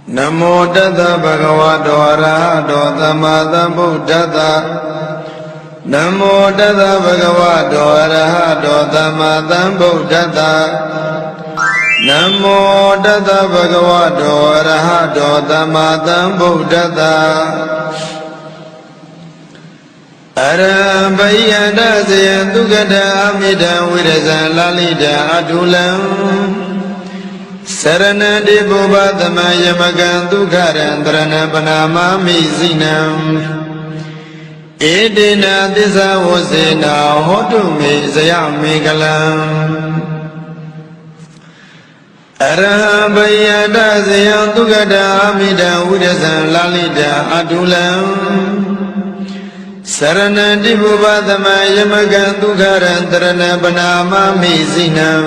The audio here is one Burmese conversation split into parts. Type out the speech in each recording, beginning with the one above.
Namo Tassa Bhagavato Arahato Samma Sambuddhassa Namo Tassa Bhagavato Arahato Samma Sambuddhassa Namo Tassa Bhagavato Arahato Samma Sambuddhassa Arabhayana Sayantugata Amida Virasa Lalita Adulam Sarana Debova Damaya Magandukaran Dharana Panamami Zinam Edina Disa Wasena Hotume Sayami Galam Arabhayana Sayantugata Amida Virasa Lalita Adulam Sarana Debova Damaya Magandukaran Dharana Panamami Zinam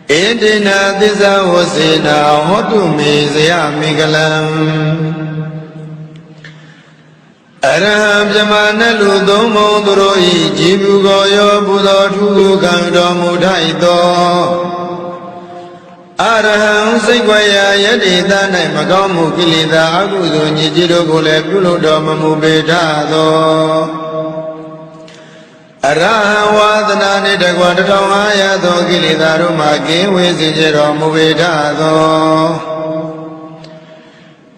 Edina Disa Wasena Hotume Sayami Galam Araham Jamana Ludomo Duroi Jibu Goyo Buddha Tugu Kamdo Mudaito Araham Segwaya Yadita Naimagamu Kilida Agudu Nijiro Gule Puludo Mamubetado Arahawadana Nidagwadamaya Dogilidaru Magi Wizijero Mubitado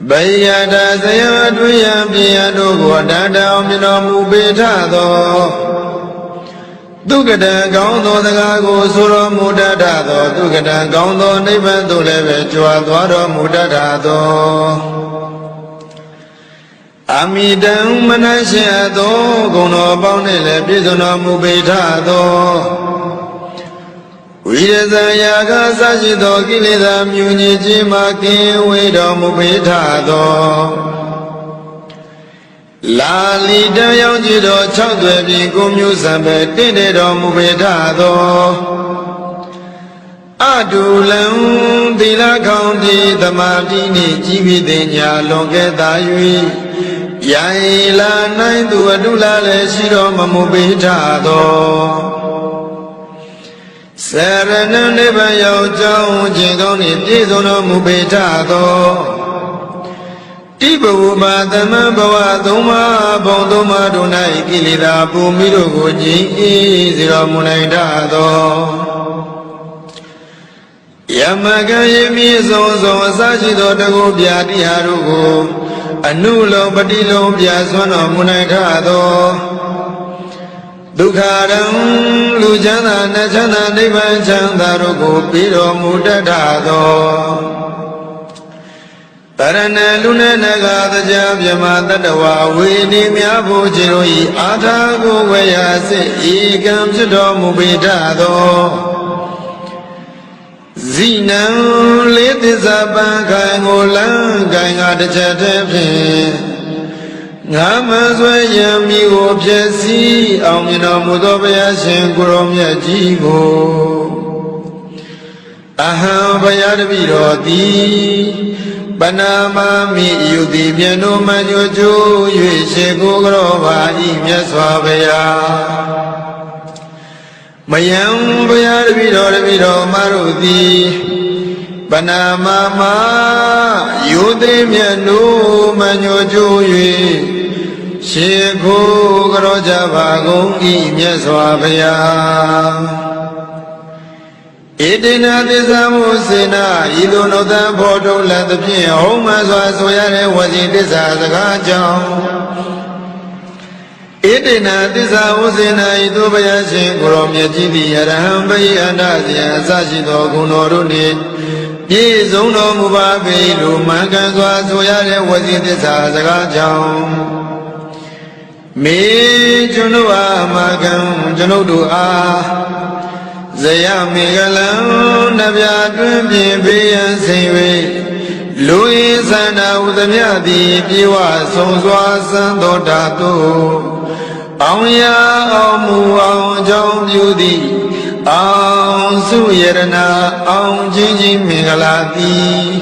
Bayada Sayaduyam Piano Guadada Omino Mubitado Dugada Gaundo the Gago Suro Mudadado Dugada Gaundo Nibandu Leve Chuadwaro Mudadado Amidam Manashado Gono Bonele Bizono Mubitado Vidyayaga Sajido Kilida Muniji Maki Wido Mubitado Lalida Yonjido Chadwe Gumyu Sambe Tidido Mubitado Adulam Dila County Tamadini Jibidenya Longeta Yui Yaila Naindu Adula Shiro Mamubitado Serena Nebayo Joe Jingoni Pizono Mubitado Tibu Badama Bawa Duma Bondoma Dunai Kilida Pumido Goji Zero Munaidado Yamaga Yemi Zozo Sajido Dago Biadi Harugo Anulo Padilo Piazano Munaidado Dukharam Lujana Najana Divan Chandarugo Piro Mudadado Parana Luna Nagada Javyama Tadawa Vini Miabu Jiroi Atago Vayase Igam Chido Mubitado Zinam Litizaba Gangola Ganga de Chatepe Namazwa Yamigo Piesi Amina Mudobaya Shenkuromya Jigo Aha Bayadviroti Banama Mi Yudi Piano Manyojo Yeshego Grova Imyaswabaya Mayam Bayadvirot Maruti Banama Yudi Piano Manyojo Shego Groja Vago Imyaswabaya Edina Desamusina, Idonota Porto Latapin, Homas Soyare was in this as a gajam. Edina Desamusina, Idobayashi, Goromia Jidi, Arahambai, and Asia, Sashido, Gunoruni, Yezono Mubabe, Lumagan Soyare was in this as a gajam. Me Junua Magam, Janodua. Zaya Migalam Navya Dwimbi Bian Siwe Louis Sana Udamyadi Piwa Sonswa Sando Tato Auya Amu Aung Jong Yudi Aung Suyerana Aung Jinji Migalati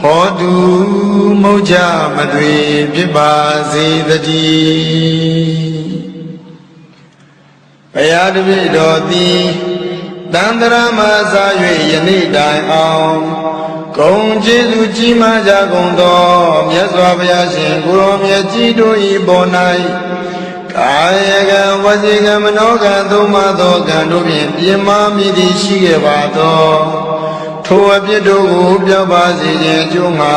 Hodu Moja Madwi Piba Zidati Payadvi Dodi Dandara Maza Yeni Dai Aung ကုန်ကျေးဇူးကြီးမားကြကုန်သောမြတ်စွာဘုရားရှင်ကိုရောမြတ်ကြီးတို့၏ပေါ်၌ကာယကံဝစီကံမနောကံသုံးပါးသောကံတို့ဖြင့်ပြင်းမာမိသည်ရှိခဲ့ပါသောထိုအပြစ်တို့ကိုပြောက်ပါစေခြင်းအကျိုးမှာ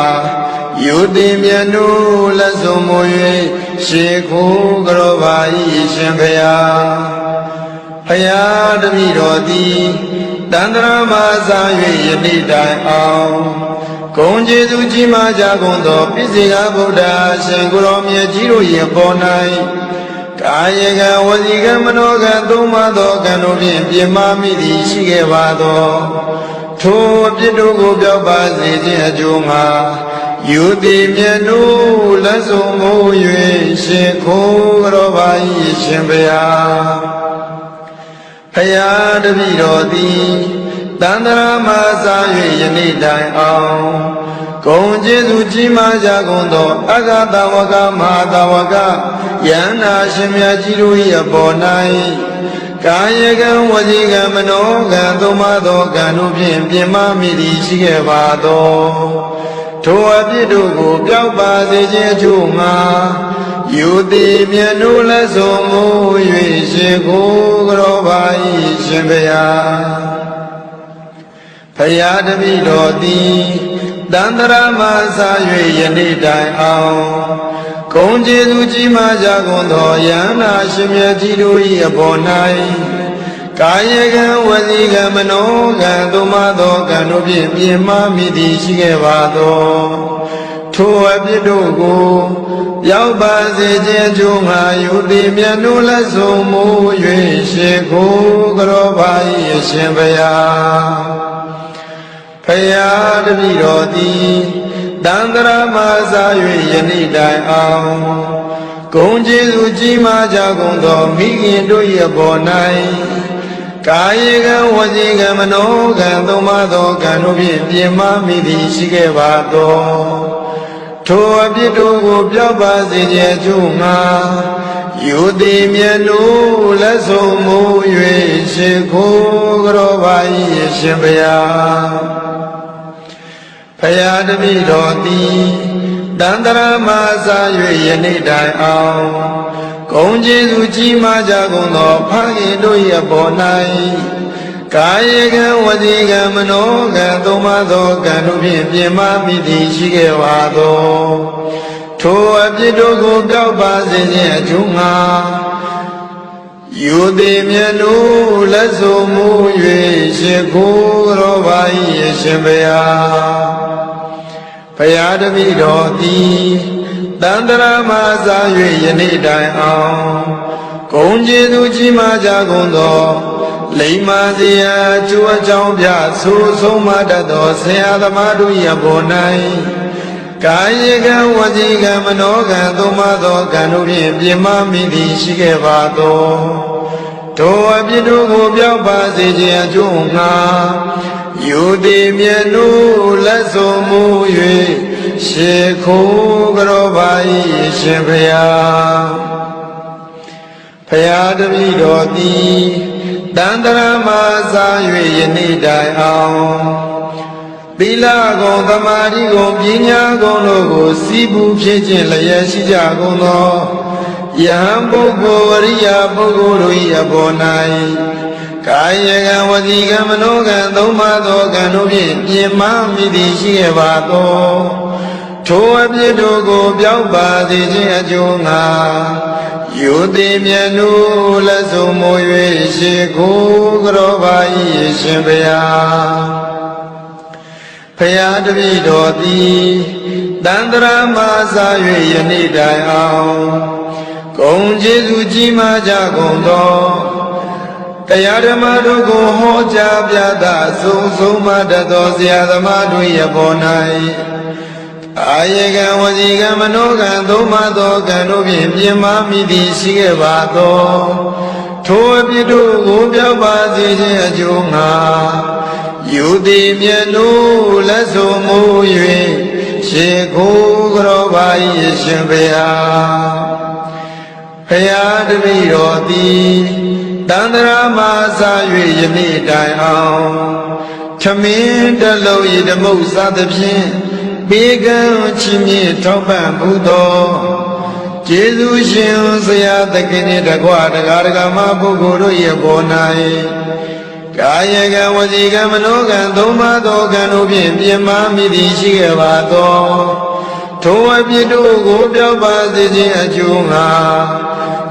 ယုတိမြတ်တို့လက်ဆုံးမူ၍ရှေခိုးကြောပါ၏ရှင်ဘုရားဖယားတပည့်တော်သည်တန္တရာမစာ၍ယနေ့တိုင်အောင်ဂုဏ်ကျေးဇူးကြီးမားကြကုန်သောပိစိကဗုဒ္ဓရှင်ကိုရောမြတ်ကြီးတို့၏ပေါ်၌ကာယကံဝစီကံမနောကံသုံးပါးသောကံတို့ဖြင့်ပြင်းမာမိသည်ရှိခဲ့ပါသောထိုအပြစ်တို့ကိုပြောက်ပါစေခြင်းအကျိုးမှာယုတိမြတ်တို့လက်ဆုံးမူ၍ရှင်ခိုးကြောပါ၏ရှင်ဘုရားဖယားတပည့်တော်သည်တန္တရာမစာ၍ယနေ့တိုင်အောင်ဂုဏ်ကျေးဇူးကြီးမားကြကုန်သောအဂတဝကမဟာတဝကယန္နာရှင်မြတ်ကြီးတို့၏အပေါ်၌ကာယကံဝစီကံမနောကံသုံးပါးသောကံတို့ဖြင့်ပြင်းမာမိသည်ရှိခဲ့ပါသောထိုအပြစ်တို့ကိုပြောက်ပါစေခြင်းအကျိုးမှာယုတိမြတ်တို့လက်ဆုံးမူ၍ရှေခိုးကြောပါ၏ရှင်ဘုရားဖယားတပည့်တော်သည်တန္တရာမစာ၍ယနေ့တိုင်အောင်ဂုဏ်ကျေးဇူးကြီးမားကြကုန်သောယန္နာရှင်မြတ်ကြီးတို့၏အပေါ်၌ကာယကံဝစီကံမနောကံသုံးပါးသောကံတို့ဖြင့်ပြင်းမာမိသည်ရှိခဲ့ပါသောထိုအပြစ်တို့ကိုရောက်ပါစေခြင်းအကျိုးငါယုတိမြတ်တို့လက်ဆုံးမူ၍ရှေခိုးကြောပါ၏ရှင်ဘုရားဖယားတပည့်တော်သည်တန္တရာမစာ၍ယနေ့တိုင်အောင်ဂုဏ်ကျေးဇူးကြီးမားကြကုန်သောမိခင်တို့၏အပေါ်၌ကာယကံဝစီကံမနောကံသုံးပါးသောကံတို့ဖြင့်ပြင်းမာမိသည်ရှိခဲ့ပါသောထိုအပြစ်တို့ကိုပြောက်ပါစေခြင်းအကျိုးမှာယုတိမြတ်တို့လက်ဆုံးမူ၍ရှေခိုးကြောပါ၏ရှင်ဘုရားဖယားတပည့်တော်သည်တန္တရာမစာ၍ယနေ့တိုင်အောင်ဂုဏ်ကျေးဇူးကြီးမားကြကုန်သောဖခင်တို့၏အပေါ်၌ကာယကံဝစီကံမနောကံသုံးပါးသောကံတို့ဖြင့်ပြင်းမာမိသည်ရှိခဲ့ပါသောထိုအပြစ်တို့ကိုပြောက်ပါစေခြင်းအကျိုးငှာယုတိမြတ်တို့လက်ဆုံးမူ၍ရှေခိုးကြောပါ၏ရှင်ဘုရားဖယားတပည့်တော်သည်တန္တရာမစာ၍ယနေ့တိုင်အောင်ဂုဏ်ကျေးဇူးကြီးမားကြကုန်သောလိမ္မာစရာကျိုးအကြောင်းပြဆိုဆုံးမတတ်သောဆရာသမားတို့၏အပေါ်၌ကာယကံဝစီကံမနောကံသုံးပါးသောကံတို့ဖြင့်ပြင်းမာမိသည်ရှိခဲ့ပါသောထိုအပြစ်တို့ကိုပြောက်ပါစေခြင်းအကျိုးငှာယုတိမြတ်တို့လက်ဆုံးမူ၍ရှေခိုးကြောပါ၏ရှင်ဘုရားဖယားတပည့်တော်သည်တန္တရာမစာ၍ယနေ့တိုင်အောင်သီလဂုဏ်သမာဓိဂုဏ်ပညာဂုဏ်တို့ကိုစီးပူးဖြည့်ခြင်းလျက်ရှိကြကုန်သောယဟန်ပုဂ္ဂိုလ်ဝရိယပုဂ္ဂိုလ်တို့၏အပေါ်၌ကာယကံဝစီကံမနောကံသုံးပါးသောကံတို့ဖြင့်ပြင်းမာမိသည်ရှိခဲ့ပါသောထိုအပြစ်တို့ကိုပြောက်ပါစေခြင်းအကျိုးငှာယုတိမြတ်တို့လက်ဆုံးမူ၍ရှေခိုးကြောပါ၏ရှင်ဘုရားဖယားတပည့်တော်သည်တန္တရာမစာ၍ယနေ့တိုင်အောင်ဂုဏ်ကျေးဇူးကြီးမားကြကုန်သောတရားဓမ္မတို့ကိုဟောကြားပြသဆုံးမတတ်သောဆရာသမားတို့၏အပေါ်၌အာယေကံဝစီကံမနောကံသုံးပါးသောကံတို့ဖြင့်ပြင်းမာမိသည်ရှိခဲ့ပါသောထိုအပြစ်တို့ကိုပြောက်ပါစေခြင်းအကျိုးငှာယုတိမြတ်တို့လက်ဆုံးမူ၍ရှေခိုးကြောပါ၏ရှင်ဘုရားဖယားတပည့်တော်သည်တန္တရာမစာ၍ယနေ့တိုင်အောင် Chamin the low ye the most of the pin, big and chimney top and budo. Jesus shins the other guinea the guarda gargama buguru ye bonai. Kayaga was the gamanogan, doma dogan, obi, mammy, the shiavato. Toa bidu go down the junga.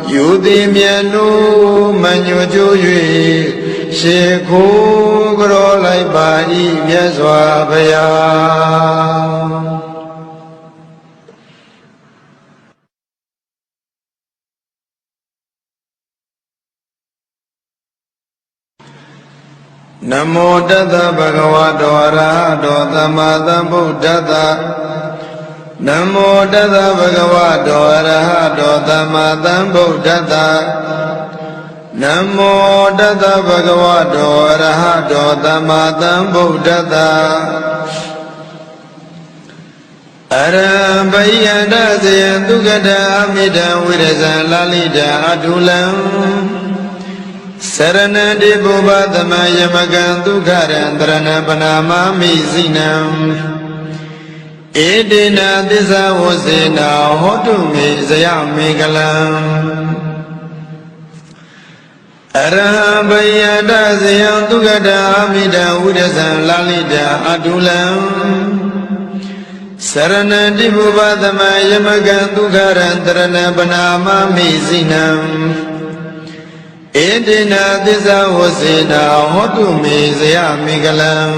You the mianu, manu juju. Shekhu gro lai bari myaswa baya Namo tassa bhagavato arahato samma sambuddhassa Namo tassa bhagavato arahato samma sambuddhassa Namo tassa bhagavato arahato samma sambuddhassa Arambhayana sayandukata amida virasa lalita adulam Saranadi bhuvatama yamagan dukharan dharana panamami sinam Edena disa vosena hotu me sayami kalam Arambhayana sayandukata amida virasa lalita adulam Saranadi bhuvatama yamagan dukharan dharana panamami sinam Edena disa vosena hotu me sayami kalam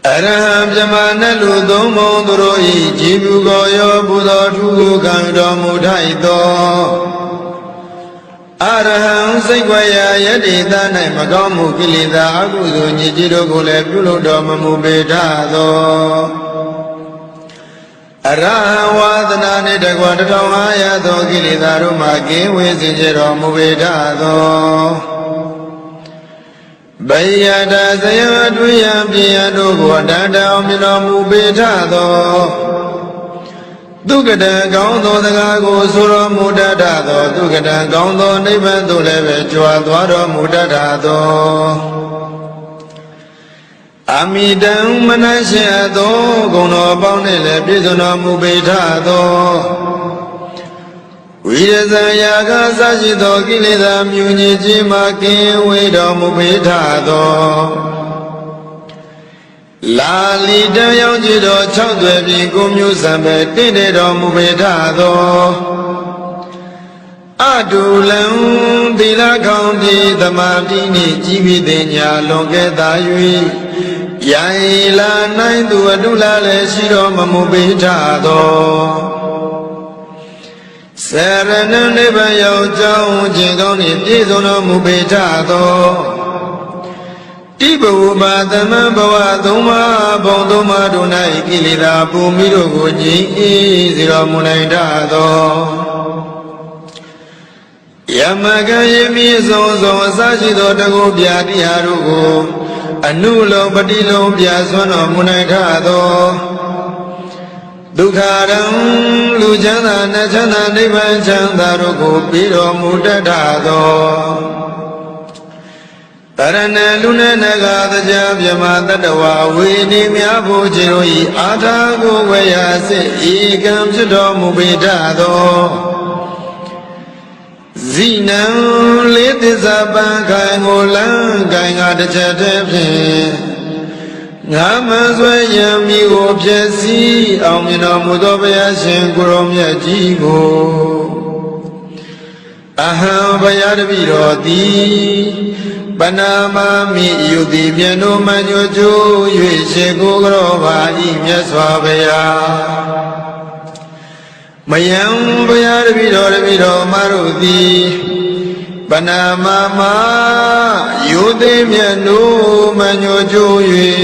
Araham jamana ludo mondroi jibu goyo buddha thugu kando mudhaito Araham saigwaya yadita nai magamu kilita akudu nyijido kule pyulo mamu bedado Araham wadana nidagwa tatawaya to kilita rumaki wisinjiro mubedado Bayada sayadwaya piyado wadada omino mubedado Dukata gaundo dagago suro mudadado Dukata gaundo nibando leve chua dwaro mudadado Amidam manashado Gono baunele pisono mubedado Virasa yaga sashito kilita myunyi jimaki Vedo mubedado Lalita yaujiro chaudwe kumyu sambe Tinedo mubedado Adulam dila kaunti tamadini jivitenya longeta yui Yaila naindu adula le shiro mamubedado Sarana neba yaujau jingoni pisono mubedado Tibu badama bawa doma bondoma dunai kilida bumiro goji zira munai dado Yamaga yemi zonzo sajido dago biadi harugo Anulo badilo biasono munai dado Dukharam lujana nachana nivan chandarugo piro mudadado Tarana luna nagada jabyama tadawa vini myabu jiroi Atago vayase ikam chido mubedado Zinam liti sabankai ngolang kai ngada chatepin Ngama swayam migo pyasi Aumina mudobaya shinkurom yajigo Aham bayadabiroti Panama mi yudi miano manyoju yue shego groba imyaswa baya Mayam bayar biro maruti Panama ma yudi miano manyoju yue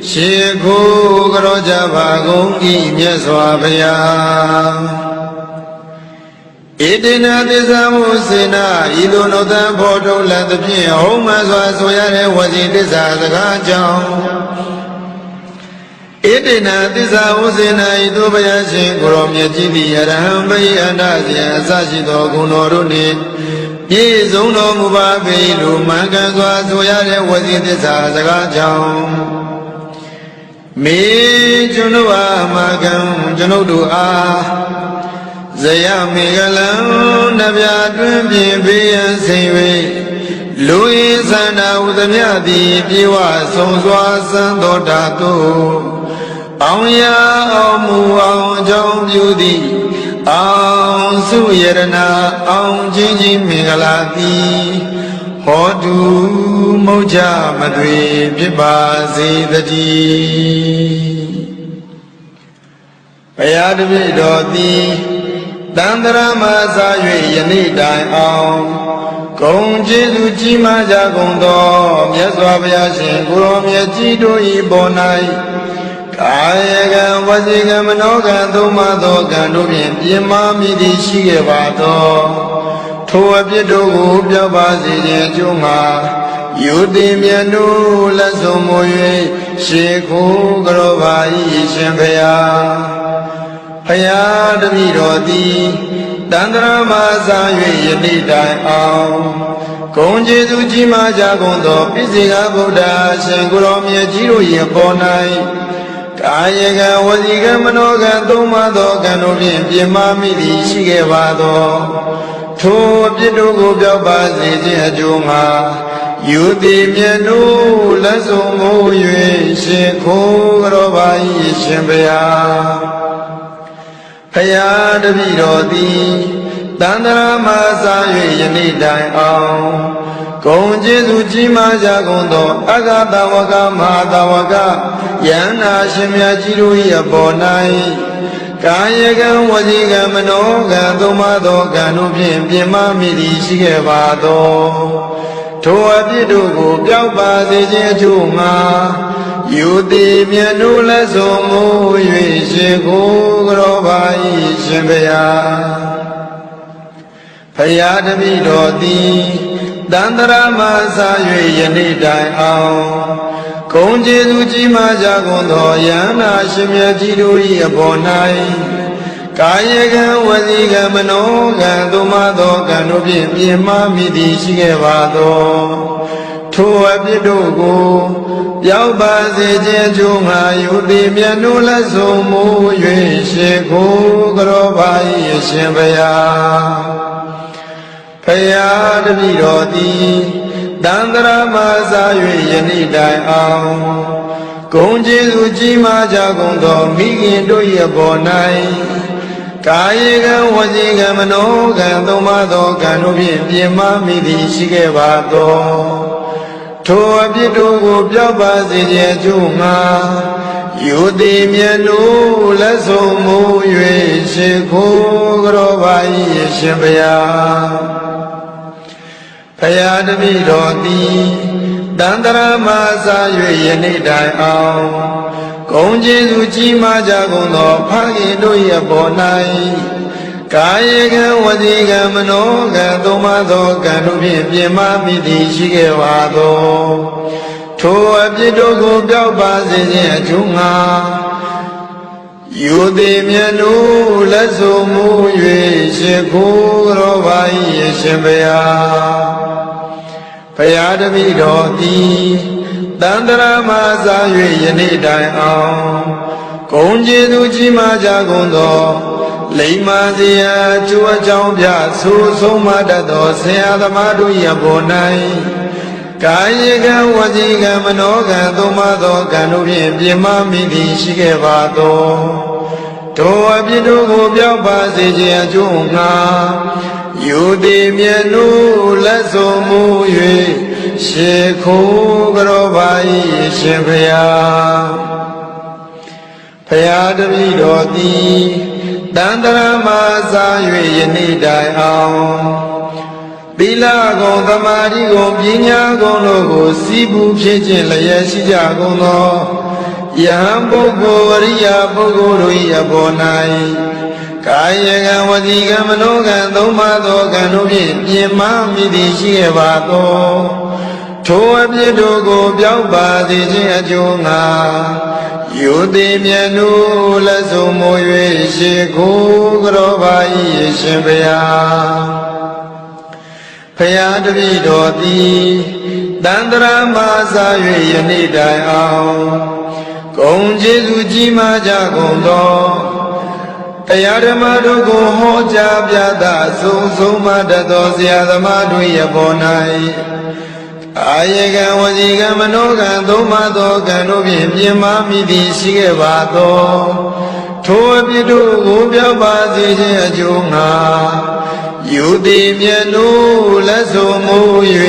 shego groja bagong imyaswa baya Edena disa musina idono dan photo la the pin homa so yare wasi disa saka jang Edena disa musina ido baya shin goro mye ji bi araham bai anasiya asashito guno ru ni ပြေဆုံးတော်မူပါပေလို့မှန်ကန်စွာဆိုရတဲ့ဝစီသစ္စာစကားကြောင့်မေကျွန်ုပ်အားမှန်ကန်ကျွန်ုပ်တို့အားဇယမေကလံနဗျာတွင်ပြင်ပေးရန်စိန်၍လူရင်းသန္တာဟုသမျှသည်ပြေဝဆုံးစွာစံတော်တာတို့အောင်ရအောင်မူအောင်အကြောင်းပြုသည်အောင်စုယရနာအောင်ချင်းချင်းမင်္ဂလာသည်ဟောတုမုတ်ချမသွေဖြစ်ပါစေတည်းဘုရားတပည့်တော်သည်တန္တရာမစာ၍ယနေ့တိုင်အောင်ဂုံကျေးဇူးကြီးမားကြကုန်သောမြတ်စွာဘုရားရှင်ကိုရောမြတ်ကြီးတို့၏ပေါ်၌ကာယကံဝစီကံမနောကံသုံးပါးသောကံတို့ဖြင့်ပြင်မာမိသည်ရှိခဲ့ပါသောထိုအပြစ်တို့ကိုပြောက်ပါစေခြင်းအကျိုးငှာယုတိမြတ်တို့လက်ဆုံးမူ၍ရှေခိုးကြောပါ၏ရှင်ဘုရားဘုရားတပည့်တော်သည်တန္တရာမစာ၍ယနေ့တိုင်အောင်ဂုံကျေးဇူးကြီးမားကြကုန်သောပိစိကဗုဒ္ဓရှင်ကိုရောမြတ်ကြီးတို့၏ပေါ်၌ကာယကံဝစီကံမနောကံသုံးပါးသောကံတို့ဖြင့်ပြင်မာမိသည်ရှိခဲ့ပါသောထိုအပြစ်တို့ကိုပြောက်ပါစေခြင်းအကျိုးငှာယုတိမြတ်တို့လက်ဆုံးမူ၍ရှင်ခိုးကြောပါ၏ရှင်ဘုရားဘုရားတပည့်တော်သည်တန္တရာမစာ၍ယနေ့တိုင်အောင်ဂုံကျေးဇူးကြီးမားကြကုန်သောအဂတဝကမဟာတဝကယန္နာရှင်မြတ်ကြီးတို့၏အပေါ်၌ကာယကံဝစီကံမနောကံသုံးပါးသောကံတို့ဖြင့်ပြင်မာမိသည်ရှိခဲ့ပါသောထိုအပြစ်တို့ကိုပြောက်ပါစေခြင်းအကျိုးငှာယုတိမြတ်တို့လက်ဆုံးမူ၍ရှင်ကိုကြောပါ၏ရှင်ဘုရားဘုရားတပည့်တော်သည်တန္တရာမစာ၍ယနေ့တိုင်အောင်ဂုံကျေးဇူးကြီးမားကြကုန်သောယန္နာရှင်မြတ်ကြီးတို့၏အပေါ်၌ကာယကံဝစီကံမနောကံသုံးပါးသောကံတို့ဖြင့်ပြင်မာမိသည်ရှိခဲ့ပါသောထိုအပြစ်တို့ကိုပြောက်ပါစေခြင်းအကျိုးငှာယုတိမြတ်တို့လက်ဆုံးမူ၍ရှေခိုးကြောပါ၏ရှင်ဘုရားဘုရားတပည့်တော်သည်တန္တရာမစာ၍ယနေ့တိုင်အောင်ဂုံကျေးဇူးကြီးမားကြကုန်သောမိခင်တို့၏အပေါ်၌ကာယကံဝစီကံမနောကံသုံးပါးသောကံတို့ဖြင့်ပြင်မာမိသည်ရှိခဲ့ပါသောထိုအပြစ်တို့ကိုပြောက်ပါစေခြင်းအကျိုးငှာယုတိမြတ်တို့လက်ဆုံးမူ၍ရှင်ခိုးကြောပါ၏ရှင်ဘုရားဘုရားတပည့်တော်သည်တန္တရာမစာ၍ယနေ့တိုင်အောင်ဂုံကျေးဇူးကြီးမားကြကုန်သောဖခင်တို့၏အပေါ်၌ကာယကံဝစီကံမနောကံသုံးပါးသောကံတို့ဖြင့်ပြင်မာမိသည်ရှိခဲ့ပါသောထိုအပြစ်တို့ကိုပြောက်ပါစေခြင်းအကျိုးငှာယုတိမြတ်တို့လက်ဆုံးမူ၍ရှင်ခိုးကြောပါ၏ရှင်ဘုရားဘုရားတပည့်တော်သည်တန္တရာမစာ၍ယနေ့တိုင်အောင်ဂုံကျေးဇူးကြီးမားကြကုန်သောလိမ္မာစရာကျိုးအကြောင်းပြဆိုဆုံးမတတ်သောဆရာသမားတို့၏အပေါ်၌ကာယကံဝစီကံမနောကံသုံးပါးသောကံတို့ဖြင့်ပြင်မာမိသည်ရှိခဲ့ပါသောထိုအပြစ်တို့ကိုပြောက်ပါစေခြင်းအကျိုးငှာယုတိမြတ်တို့လက်ဆုံးမူ၍ရှေခိုးကြောပါ၏ရှင်ဘုရားဘုရားတပည့်တော်သည်တန္တရာမစာ၍ယနေ့တိုင်အောင်သီလဂုဏ်သမာဓိဂုဏ်ပညာဂုဏ်တို့ကိုစီးပူးဖြစ်ခြင်းလျက်ရှိကြကုန်သောယဟန်ပုဂ္ဂိုလ်ဝရိယပုဂ္ဂိုလ်တို့၏အပေါ်၌ကာယကံဝစီကံမနောကံသုံးပါးသောကံတို့ဖြင့်ပြင်မာမိသည်ရှိခဲ့ပါသောထိုအပြစ်တို့ကိုပြောက်ပါစေခြင်းအကျိုးငှာယုတိမြတ်တို့လက်ဆုံးမူ၍ရှေခိုးကြောပါ၏ရှင်ဘုရားဘ ဖရာတပည့်တော်သည်တန်တရာမှာစား၍ယနေ့တိုင်အောင်ဂုဏ်ကျေးဇူးကြီးမားကြကုန်သောတရားဓမ္မတို့ကိုဟောကြားပြသဆုံးမတတ်သောဆရာသမားတို့ရဲ့ပေါ်၌အာယေကံဝစီကံမနောကံသုံးပါးသောကံတို့ဖြင့်ပြင်မာမိသည်ရှိခဲ့ပါသောထိုအပြစ်တို့ကိုပြောင်းပါစေခြင်းအကျိုးငှာယူသည်မြတ်တို့လက်ဆိုမူ၍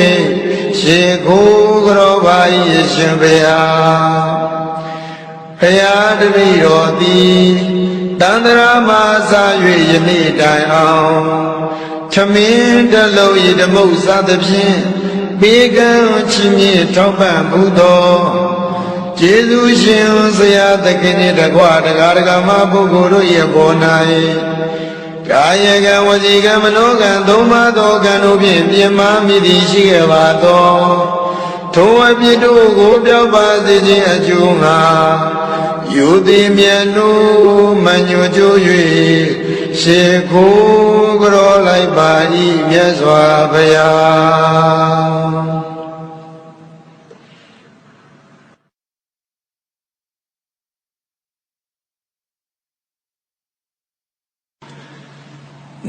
ရှေခိုးကြောပါ၏ရှင်ဘုရားဖရာတပည့်တော်သည်တန်တရာမှာစား၍ယနေ့တိုင်အောင်ခမင်းတလုံးဤဓမုတ်စားသဖြင့်ဘေကံချီးမြှင့်ထောက်ပံ့မှုသောကျေးဇူးရှင်ဆရာသခင်နှင့်တကွတရားဓမ္မပုဂ္ဂိုလ်တို့၏ပေါ်၌ကာယကံဝစီကံမနောကံသုံးပါးသောကံတို့ဖြင့်ပြင်မာမိသည်ရှိခဲ့ပါသောထိုအပြစ်တို့ကိုပြောင်းပါစေခြင်းအကျိုးငှာယူသည်မြတ်တို့မညွတ်ကြွ၍ရှေခိုးကြောလိုက်ပါ၏မြတ်စွာဘုရား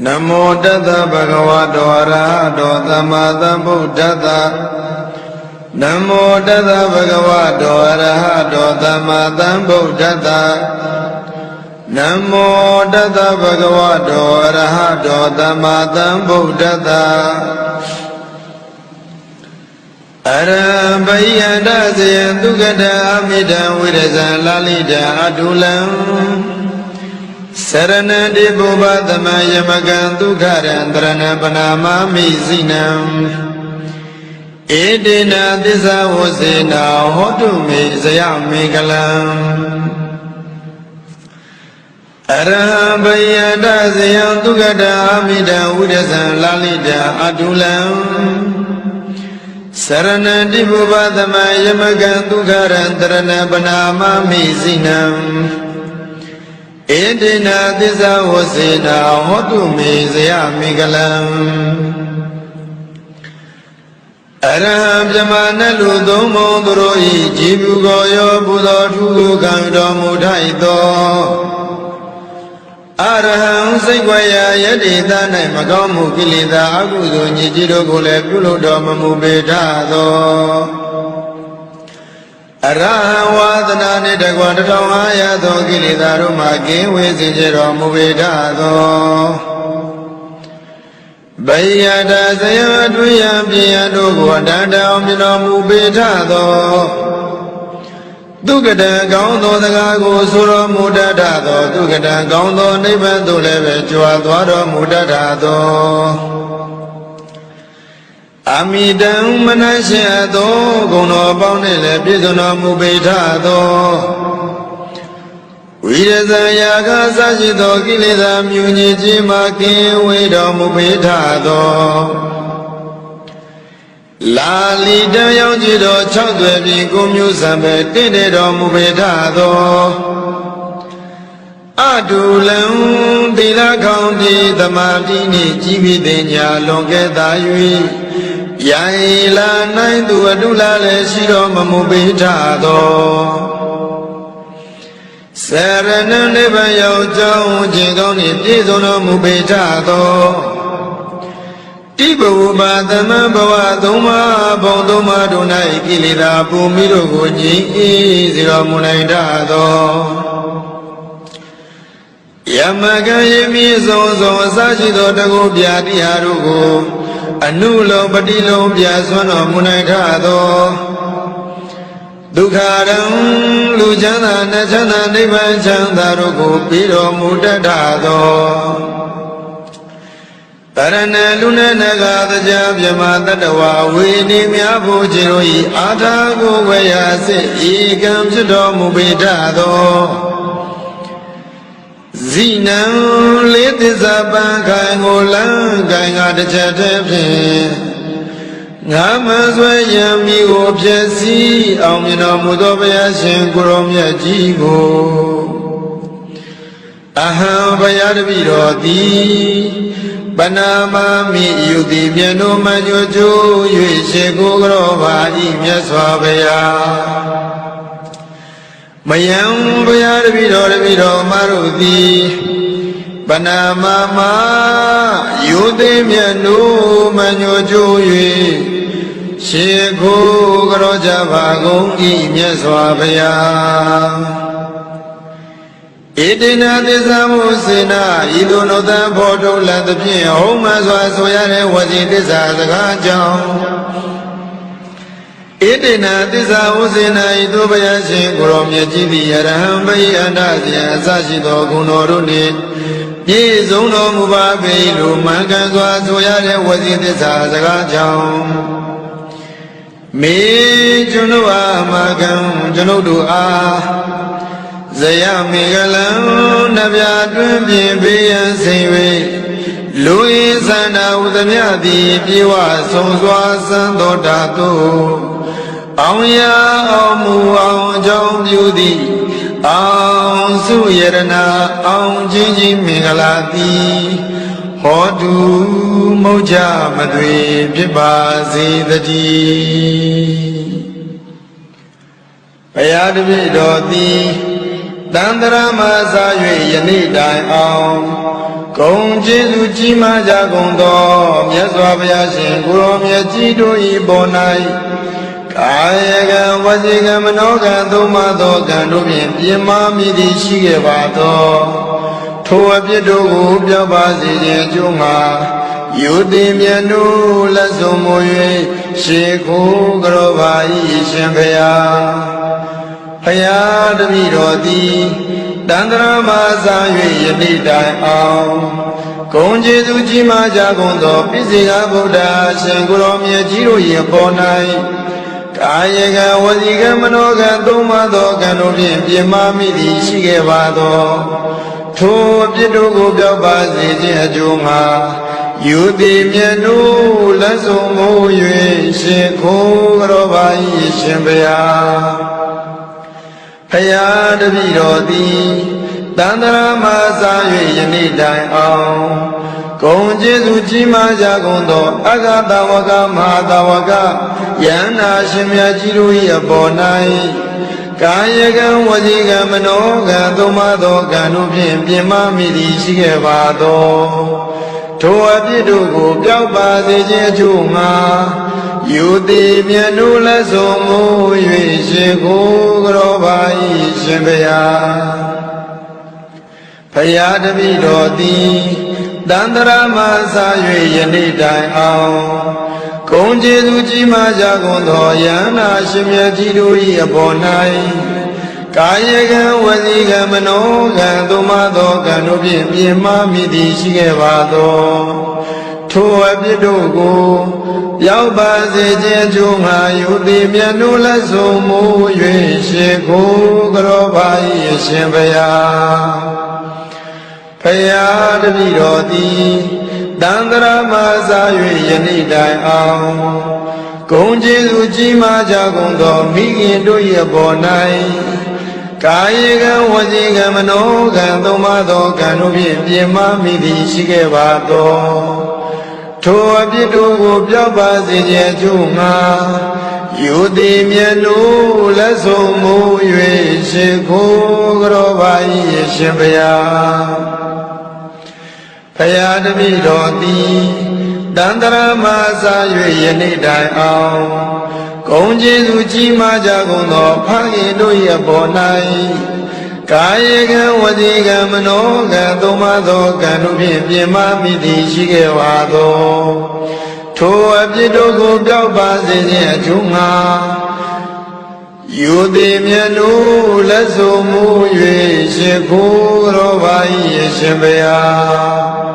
နမောတတ္တဗဂဝတောအရဟတောသမ္မာသမ္ဗုဒ္ဓတ္တနမောတတ္တဗဂဝတောအရဟတောသမ္မာသမ္ဗုဒ္ဓတ္တနမောတတ္တဗဂဝတောအရဟတောသမ္မာသမ္ဗုဒ္ဓတ္တအရဟံဘိယန္တစေယံဒုက္ခတံအမိတံဝိရဇံလာလိတံအတုလံစရဏံတိပုဗ္ဗသမယမကံဒုက္ခရံတရဏံပနာမမိစိနံဧတေနသစ္စာဝစေနာဟောတုမေဇယမေကလံအရဟံဘယတဇယံဒုက္ခတအာမိတံဝိရဇံလာလိတံအတုလံစရဏံတိပုဗ္ဗသမယမကံဒုက္ခရံတရဏံပနာမမိစိနံဧတေနသစ္စာဝစေနာဟောတုမေဇယမေကလံအရဟံပြမနလူသုံးမုံသူတို့ဤကြည်ဘူးကိုရောဘုသောထုကိုခံတော်မူထိုက်သောအရဟံစိတ်ွယ်ရာယတိသ၌မကောင်းမှုကိလေသာအကုသိုလ်ညစ်ကြေးတို့ကိုလည်းပြုလုပ်တော်မမူပေထသောအရဟံဝါဒနာနှင့်တကွ1500သောကိလေသာတို့မှကင်းဝေးစေကြတော်မူပေထသောဘိယတဇယတွင်ယံပြယတို့ကိုတန်တောင်မြတော်မူပေထသောဒုက္ကတံကောင်းသောစကားကိုဆိုတော်မူတတ်သောဒုက္ကတံကောင်းသောနိဗ္ဗာန်သို့လည်းပဲကြွားသွားတော်မူတတ်သောအမိတံမနရှင်အသောဂုဏ်တော်ပေါင်းနှင့်လည်းပြည့်စုံတော်မူပေထသောဝိရဇံယာကစရှိသောကိလေသာမြူညစ်ခြင်းမှကင်းဝေးတော်မူပေထသောလာလီတံရောက်ကြည်တော်6သွယ်ပြင်ကိုမျိုးစံပဲတင့်တယ်တော်မူပေထသောအတုလံသီလကောင်းတိသမာဓိနှင့်ကြီးပြီးတဲ့ညာလွန်ကဲ့သာ၍ယံလာနိုင်သူအတုလာလည်းရှိတော်မမူပေထသောစရဏနိဗ္ဗာန်ရောက်ကြောင်းခြင်းကောင်းနှင့်ပြည့်စုံတော်မူပေထသောတိဘဝပါသမံဘဝသုံးပါးဘုံသုံးပါးတို့၌ကိလေသာပူမိတို့ကိုငြိမ်းအေးစေတော်မူနိုင်တတ်သောယမကံယမိဆုံးဆုံးအစရှိသောတကုပြာတိဟာတို့ကိုအနုလုံးပတိလုံးပြဆွမ်းတော်မူနိုင်ထသောဒုက္ခရံလူချမ်းသာနတ်ချမ်းသာနိဗ္ဗာန်ချမ်းသာတို့ကိုပြီးတော်မူတတ်သောတရဏလူနဲ့နဂါတရားမြမတတဝဝေနေများဖို့ခြင်းတို့ဤအာထာကိုဝေယစိဧကံဖြစ်တော်မူပေတတ်သောဇိနံလေးသစ္စာပံခိုင်ကိုလန်းကိုင်ကတစ်ချက်တည်းဖြင့်ငါမဆွဲရံမိကိုဖြစ်စီအောင်မြင်တော်မူသောဘုရားရှင်ကိုရောမြတ်ကြီးကိုအဟံဘုရားတပည့်တော်သည် ပနာမမိယုတိမြတ်တို့မညွကျိုး၍ရှေကိုကြောပါဤမြတ်စွာဘုရားမယံဘုရားတပည့်တော်မတို့သည်ပနာမမယုတိမြတ်တို့မညွကျိုး၍ရှေကိုကြောကြပါကုန်ဤမြတ်စွာဘုရားဣတိနာသစ္စာမုစေနာဤသို့နောတံဖို့ထုတ်လတ်သဖြင့်ဟုတ်မှစွာဆိုရတဲ့ဝစီသစ္စာစကားကြောင့်ဣတိနာသစ္စာမုစေနာဤသို့ဘုရားရှင်ကိုရောမြတ်ကြီးသည်ယရဟံဘိအန္တဇယအစရှိသောဂုဏ်တော်တို့နှင့်ပြည့်စုံတော်မူပါပေလိုမှန်ကန်စွာဆိုရတဲ့ဝစီသစ္စာစကားကြောင့်မေကျွန်ုပ်အားမကံကျွန်ုပ်တို့အားဇယမေကလံနဗျာတွင်ပြင်ဘေးရန်စိမ်၍လူဤသန္တာဥသမြသည်ပြေဝဆုံးစွာစံတော်တာသို့အောင်ရအောင်မူအောင်အကြောင်းပြုသည်အောင်စုယရနာအောင်ချင်းချင်းမင်္ဂလာသည်ဟောတုမုတ်ချမသွေဖြစ်ပါစေတည်းဘုရားတပည့်တော်သည်တန္တရာမစာ၍ယနေ့တိုင်အောင်ဂုံကျေးဇူးကြီးမားကြကုန်သောမြတ်စွာဘုရားရှင်ကိုရောမြတ်ကြီးတို့၏ပေါ်၌ကာယကံဝစီကံမနောကံသုံးပါးသောကံတို့ဖြင့်ပြင်မာမိသည်ရှိခဲ့ပါသောထိုအပြစ်တို့ကိုပြောပါစေခြင်းအကျိုးမှာယုတိမြတ်တို့လက်ဆုံးမူ၍ရှေခိုးကြောပါ၏ရှင်ဘုရားဘုရားတပည့်တော်သည်တန္တရာမစာ၍ယနေ့တိုင်အောင်ဂုဏ်ကျေးဇူးကြီးမားကြကုန်သောပိစိကဗုဒ္ဓရှင်ကိုရောမြတ်ကြီးတို့၏ပေါ်၌ကာယကံဝစီကံမနောကံသုံးပါးသောကံတို့ဖြင့်ပြင်မာမိသည်ရှိခဲ့ပါသောထိုအပြစ်တို့ကိုပြောပါစေခြင်းအကျိုးမှာယုတိမြတ်တို့လက်ဆုံးမူ၍ရှင်ခိုးကြောပါ၏ရှင်ဘုရားဘုရားတပည့်တော်သည်တန္တရာမစာ၍ယနေ့တိုင်အောင်ဂုဏ်ကျေးဇူးကြီးမားကြကုန်သောအဂတဝကမဟာတဝကယန္နာရှင်မြတ်ကြီးတို့၏အပေါ်၌ကာယကံဝစီကံမနောကံသုံးပါးသောကံတို့ဖြင့်ပြင်မာမိသည်ရှိခဲ့ပါသောထိုအပြစ်တို့ကိုပြောက်ပါစေခြင်းအကျိုးမှာယုတိမြတ်တို့လက်ဆုံးမူ၍ရှင်ကိုကြောပါ၏ရှင်ဘုရားဘုရားတပည့်တော်သည်တန္တရာမစာ၍ယနေ့တိုင်အောင်ဂုဏ်ကျေးဇူးကြီးမားကြကုန်သောယန္နာရှင်မြတ်ကြီးတို့၏အပေါ်၌ကာယကံဝစီကံမနောကံသုံးပါးသောကံတို့ဖြင့်ပြင်မာမိသည်ရှိခဲ့ပါသောထိုအပြစ်တို့ကိုရောက်ပါစေခြင်းအကျိုးငါယုတိမြတ်တို့လက်ဆုံးမူ၍ရှေခိုးကြောပါ၏ရှင်ဘုရားဘုရားတပည့်တော်သည်တန္တရာမစာ၍ယနေ့တိုင်အောင်ဂုဏ်ကျေးဇူးကြီးမားကြကုန်သောမိခင်တို့၏အပေါ်၌ကာယကံဝစီကံမနောကံသုံးပါးသောကံတို့ဖြင့်ပြင်မာမိသည်ရှိခဲ့ပါသောထိုအပြစ်တို့ကိုပြောက်ပါစေခြင်းအကျိုးမှာယုတိမြတ်တို့လက်ဆုံးမူ၍ရှေခိုးကြောပါ၏ရှင်ဘုရားဘုရားတပည့်တော်သည်တန္တရာမစာ၍ယနေ့တိုင်အောင်ဂုဏ်ကျေးဇူးကြီးမားကြကုန်သောဖခင်တို့၏အပေါ်၌ကာယကံဝစီကံမနောကံသုံးပါးသောကံတို့ဖြင့်ပြင်မာမိသည်ရှိခဲ့ပါသောထိုအပြစ်တို့ကိုပြောက်ပါစေခြင်းအကျိုးမှာယုတိမြတ်တို့လက်ဆုံးမူ၍ရှေခိုးကြောပါ၏ရှင်ဘုရား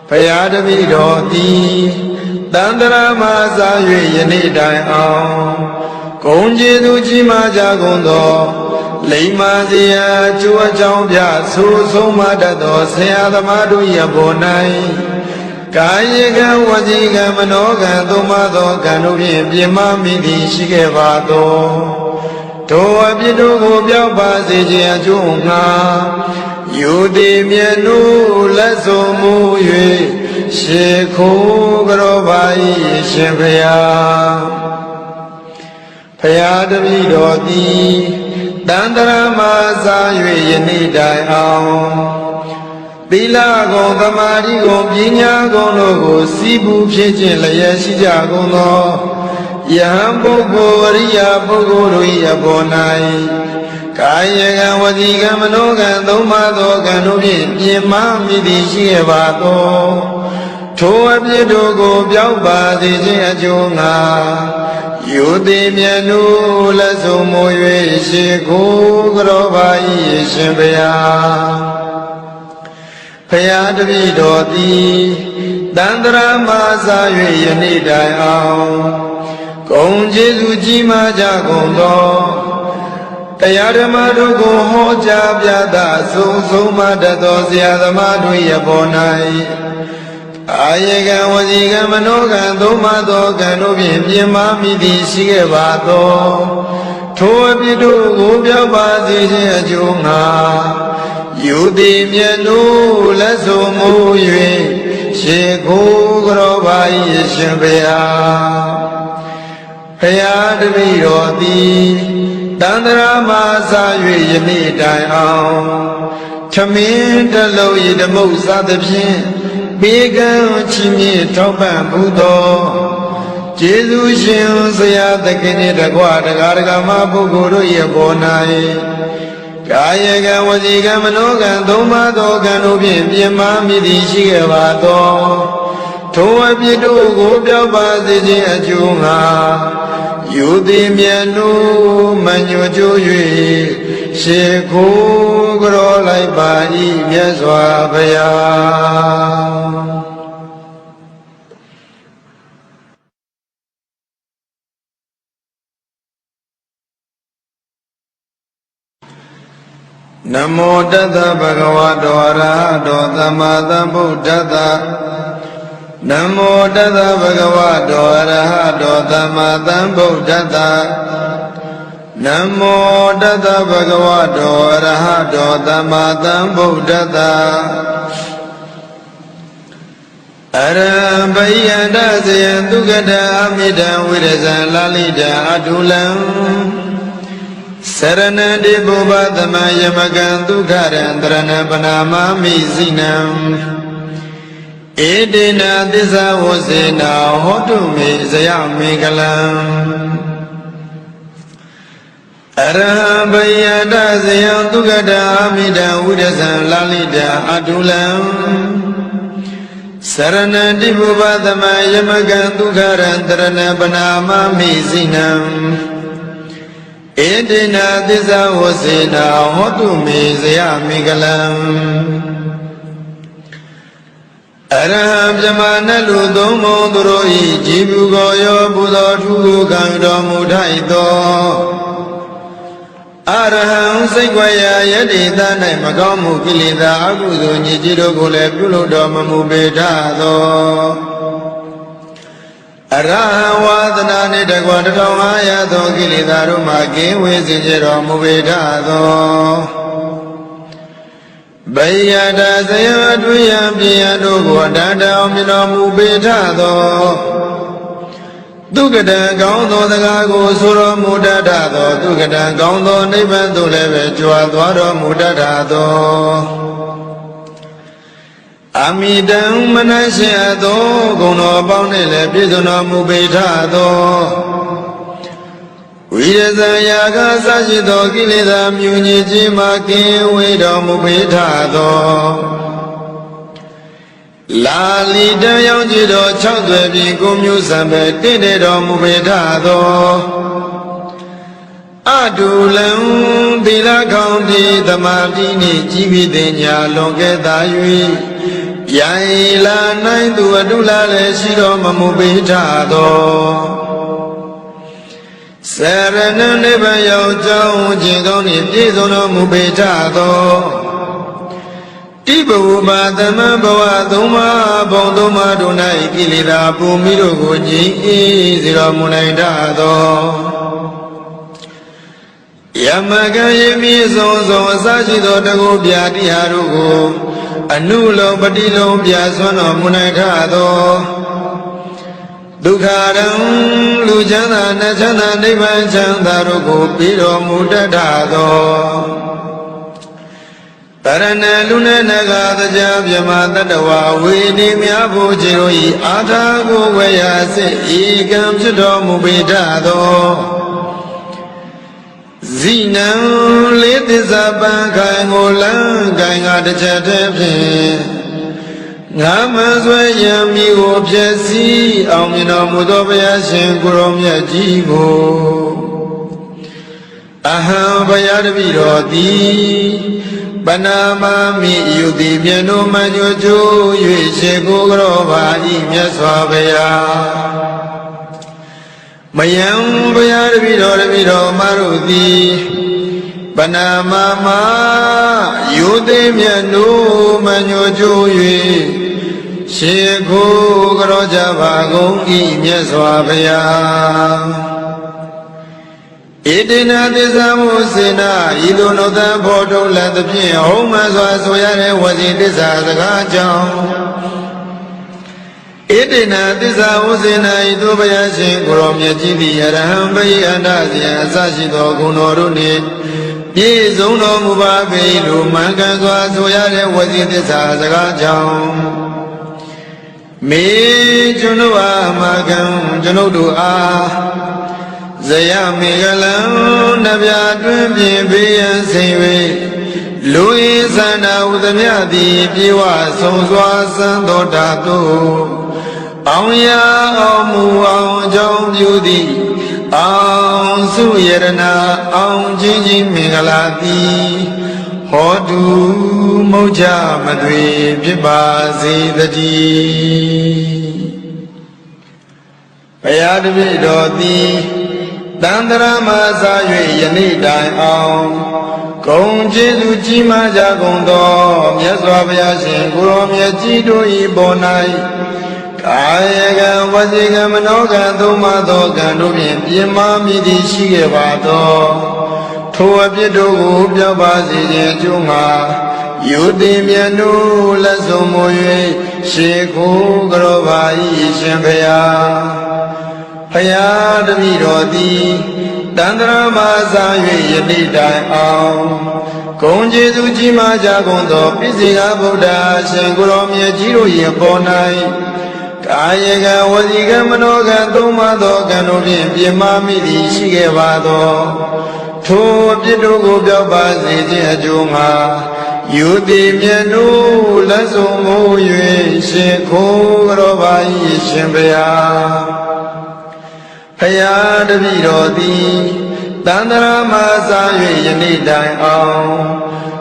ဘုရားတပည့်တော်သည်တန္တရာမစာ၍ယနေ့တိုင်အောင်ဂုဏ်ကျေးဇူးကြီးမားကြကုန်သောလိမ္မာစရာအကျိုးအကြောင်းပြဆိုဆုံးမတတ်သောဆရာသမားတို့၏အပေါ်၌ကာယကံဝစီကံမနောကံသုံးပါးသောကံတို့ဖြင့်ပြင်မာမိသည်ရှိခဲ့ပါသောထိုအပြစ်တို့ကိုပြောက်ပါစေခြင်းအကျိုးငှာယုတိမြတ်တို့လက်ဆုံးမူ၍ ရှေခိုးကြောပါ၏ရှင်ဖျားဖျားတပည့်တော်သည်တန်တရာမှာစာ၍ယနေ့တိုင်အောင်သီလကုံသမာဓိကုံပညာကုံတို့ကိုစီးပူးဖြစ်ခြင်းလျက်ရှိကြကုန်သောယဟန်ပုဂ္ဂိုလ်အရိယာပုဂ္ဂိုလ်တို့၏အပေါ်၌ကာယကံဝစီကံမနောကံသုံးပါးသောကံတို့ဖြင့်ပြင်မမိသည်ရှိရပါသောထိုအပြစ်တို့ကိုပြောင်းပါစေခြင်းအကျိုးငှာယုတိမြတ်နုလက်ဆုံးမိုး၍ရှိခိုးကြောပါ၏ရှင်ဘုရားဖရာတပည့်တော်သည်တန်တရာမှာစာ၍ယနေ့တိုင်အောင်ဂုဏ်ကျေးဇူးကြီးမားကြကုန်သောတရားဓမ္မတို့ကိုဟောကြားပြသဆုံးမတတ်သောဆရာသမားတို့၏အပေါ်၌အာယေကံဝစီကံမနောကံသုံးပါးသောကံတို့ဖြင့်ပြင်မမိသည်ရှိခဲ့ပါသောထိုအပြစ်တို့ကိုပြောင်းပါစေခြင်းအကျိုးငှာယုတိမြတ်နုလက်ဆုံးမိုး၍ရှေခိုးကြောပါ၏ရှင်ဘုရားဖရာတပည့်တော်သည်တန်တရာမှာစာ၍ယနေ့တိုင်အောင်ထမင်းတလုံး၏ဓမ္မုစသဖြင့်ဘေကံချီးမြှင့်ထောက်ပံ့မှုသောကျေးဇူးရှင်ဆရာသခင်နှင့်တကွတရားဓမ္မပုဂ္ဂိုလ်တို့၏အပေါ်၌ကာယကံဝစီကံမနောကံသုံးပါးသောကံတို့ဖြင့်ပြင်မမိသည်ရှိခဲ့ပါသောထိုအပြစ်တို့ကိုပြောင်းပါစေခြင်းအကျိုးငှာယုတိမြတ်နုမညွတ်ကြိုး၍ရှေခိုးကြောလိုက်ပါ၏မြတ်စွာဘုရားနမောတတ္တဗဂဝတောအရဟတောသမ္မာသမ္ဗုဒ္ဓတ္တနမောတတ္တဗဂဝတောအရဟတောသမ္မာသမ္ဗုဒ္ဓတ္တနမောတတ္တဗဂဝတောအရဟတောသမ္မာသမ္ဗုဒ္ဓတ္တအရဟံဘိယန္တဇယံသုခတအမိတံဝိရဇံလာလိတံအတုလံစရဏတိဘုဗ္ဗသမယမကံဒုက္ခရံတရဏပနာမမိစိနံဧတေနသစ္စာဝစေနာဟောတုမေဇယမေကလံအရဟံဘယတဇယံသုခတာအမိတံဝိရဇံလာလိတံအတုလံစရဏတိဘုဗ္ဗသမယမကံဒုက္ခရံတရဏပနာမမိစိနံဧတေနသစ္စာဝစေနာဟောတုမေဇယမေကလံအရဟံဗြဟ္မာနလူသုံးဘုံသူတို့၏ကြည်ဘူးကိုရောပူဇော်ထူးကိုခံတော်မူထိုက်သောအရဟံစိတ်ွယ်ရာယတိသ၌မကောင်းမှုကိလေသာအကုသိုလ်ညစ်ကြေးတို့ကိုလည်းပြုလုပ်တော်မမူပေထသောအရဟံဝါဒနာနှင့်တကွ1500သောကိလေသာတို့မှကင်းဝေးစေကြတော်မူပေထသောဘိယတဇယဝတွယံပြယံတို့ကိုအတန်တောင်မြင်တော်မူပေထသောဒုက္ကတံကောင်းသောစကားကိုဆိုတော်မူတတ်သောဒုက္ကတံကောင်းသောနိဗ္ဗာန်သို့လည်းပဲကြွားသွားတော်မူတတ်သောအမိတံမနရှိအပ်သောဂုဏ်တော်ပေါင်းနှင့်လည်းပြည့်စုံတော်မူပေထသောဝိရဇံယာကစရှိသောကိလေသာမြူညစ်ခြင်းမှကင်းဝေးတော်မူပေထသောလာလီတံရောင်ကြည်တော်6သွဲပြင်ကိုမျိုးစံပဲတင့်တယ်တော်မူပေထသောအတုလံသီလကောင်းတိသမာဓိနှင့်ကြီးပြီးတဲ့ညာလွန်ကဲ့သာ၍ယံလာနိုင်သူအတုလာလည်းရှိတော်မမူပေထသောစရဏနိဗ္ဗာန်ရောက်ကြောင်းခြင်းကောင်းနှင့်ပြည့်စုံတော်မူပေထသောတိဘဝမသမံဘဝသုံးပါးဘုံသုံးပါးတို့၌ကိလေသာပူမိတို့ကိုငြိမ်းအေးစေတော်မူနိုင်တတ်သောယမကံယမီဆုံးအစရှိသောတကုပြတိဟာတို့ကို အနုလောပတိလုံးပြဆွမ်းတော်မူနိုင်ထသောဒုက္ခရံလူချမ်းသာနတ်ချမ်းသာနိဗ္ဗာန်ချမ်းသာတို့ကိုပြီးတော်မူတတ်သောတရဏလူနဲ့နဂါတရားမြမတတဝဝေနေမြဖို့ခြေတို့ဤအာထာကိုဝေယစစ်ဤကံဖြစ်တော်မူပေတတ်သောဇိနံလေးသစ္စာပံခိုင်ကိုလန်းခိုင်ကတစ်ချက်တည်းဖြင့်ငါမဆွဲရံမိကိုဖြစ်စီအောင်မြင်တော်မူသောဘုရားရှင်ကိုရောမြတ်ကြီးကိုအဟံဘုရားတပည့်တော်သည်ပနာမမိယုတိမြတ်တို့မှညွှန်ကျိုး၍ရှေကိုကြောပါဤမြတ်စွာဘုရားမယံဘုရားတပည့်တော်မတို့သည်ပနာမမယုတိမြတ်တို့မှညွှန်ကျိုး၍ရှေကိုကြောကြပါကုန်ဤမြတ်စွာဘုရားဣတိနာသစ္စာမုစေနာဤသို့နောသံဖို့ထုတ်လသဖြင့်ဟုတ်မှန်စွာဆိုရတဲ့ဝစီသစ္စာစကားကြောင့်ဣတိနာသစ္စာဝစေနာဤသို့ဘုရားရှင်ကိုရောမြတ်ကြီးသည်အရဟံဘိအန္တဇယအစရှိသောဂုဏ်တော်တို့နှင့်ပြည့်စုံတော်မူပါပေလိုမှန်ကန်စွာဆိုရတဲ့ဝစီသစ္စာစကားကြောင့်မေကျွန်ုပ်အားမကံကျွန်ုပ်တို့အားဇယမေကလံနဗျာတွင်ပြင်ဘေးရန်စိန်၍လူရင်းသန္တာဥသမြသည်ပြေဝဆုံးစွာစံတော်တာတို့အောင်ရအောင်မူအောင်အကြောင်းပြုသည်အောင်စုယရနာအောင်ချင်းချင်းမင်္ဂလာသည်ဟောတုမုတ်ချမသွေဖြစ်ပါစေတည်းဘုရားတပည့်တော်သည်တန္တရာမသာ၍ယနေ့တိုင်အောင်ဂုံကျေးဇူးကြီးမားကြကုန်သောမြတ်စွာဘုရားရှင်ကိုရောမြတ်ကြီးတို့၏ပေါ်၌ကာယကံဝစီကံမနောကံသုံးပါးသောကံတို့ဖြင့်ပြင်းမာမိသည်ရှိခဲ့ပါသောထိုအပြစ်တို့ကိုပြောက်ပါစေခြင်းအကျိုးငှာယုတိမြတ်တို့လက်ဆုံးမူ၍ရှေခိုးကြောပါ၏ရှင်ဘုရားဘုရားတပည့်တော်သည်တန္တရာမသာ၍ယနေ့တိုင်အောင်ဂုဏ်ကျေးဇူးကြီးမားကြကုန်သောပိစိကဗုဒ္ဓရှင်ကိုရောမြတ်ကြီးတို့၏ပေါ်၌ကာယကံဝစီကံမနောကံသုံးပါးသောကံတို့ဖြင့်ပြင်းမာမိသည်ရှိခဲ့ပါသောထိုအပြစ်တို့ကိုပြောက်ပါစေခြင်းအကျိုးငှာယုတိမြတ်တို့လက်ဆုံးမူ၍ရှင်ခိုးကြောပါ၏ရှင်ဘုရားဘုရားတပည့်တော်သည်တန္တရာမသာ၍ယနေ့တိုင်အောင်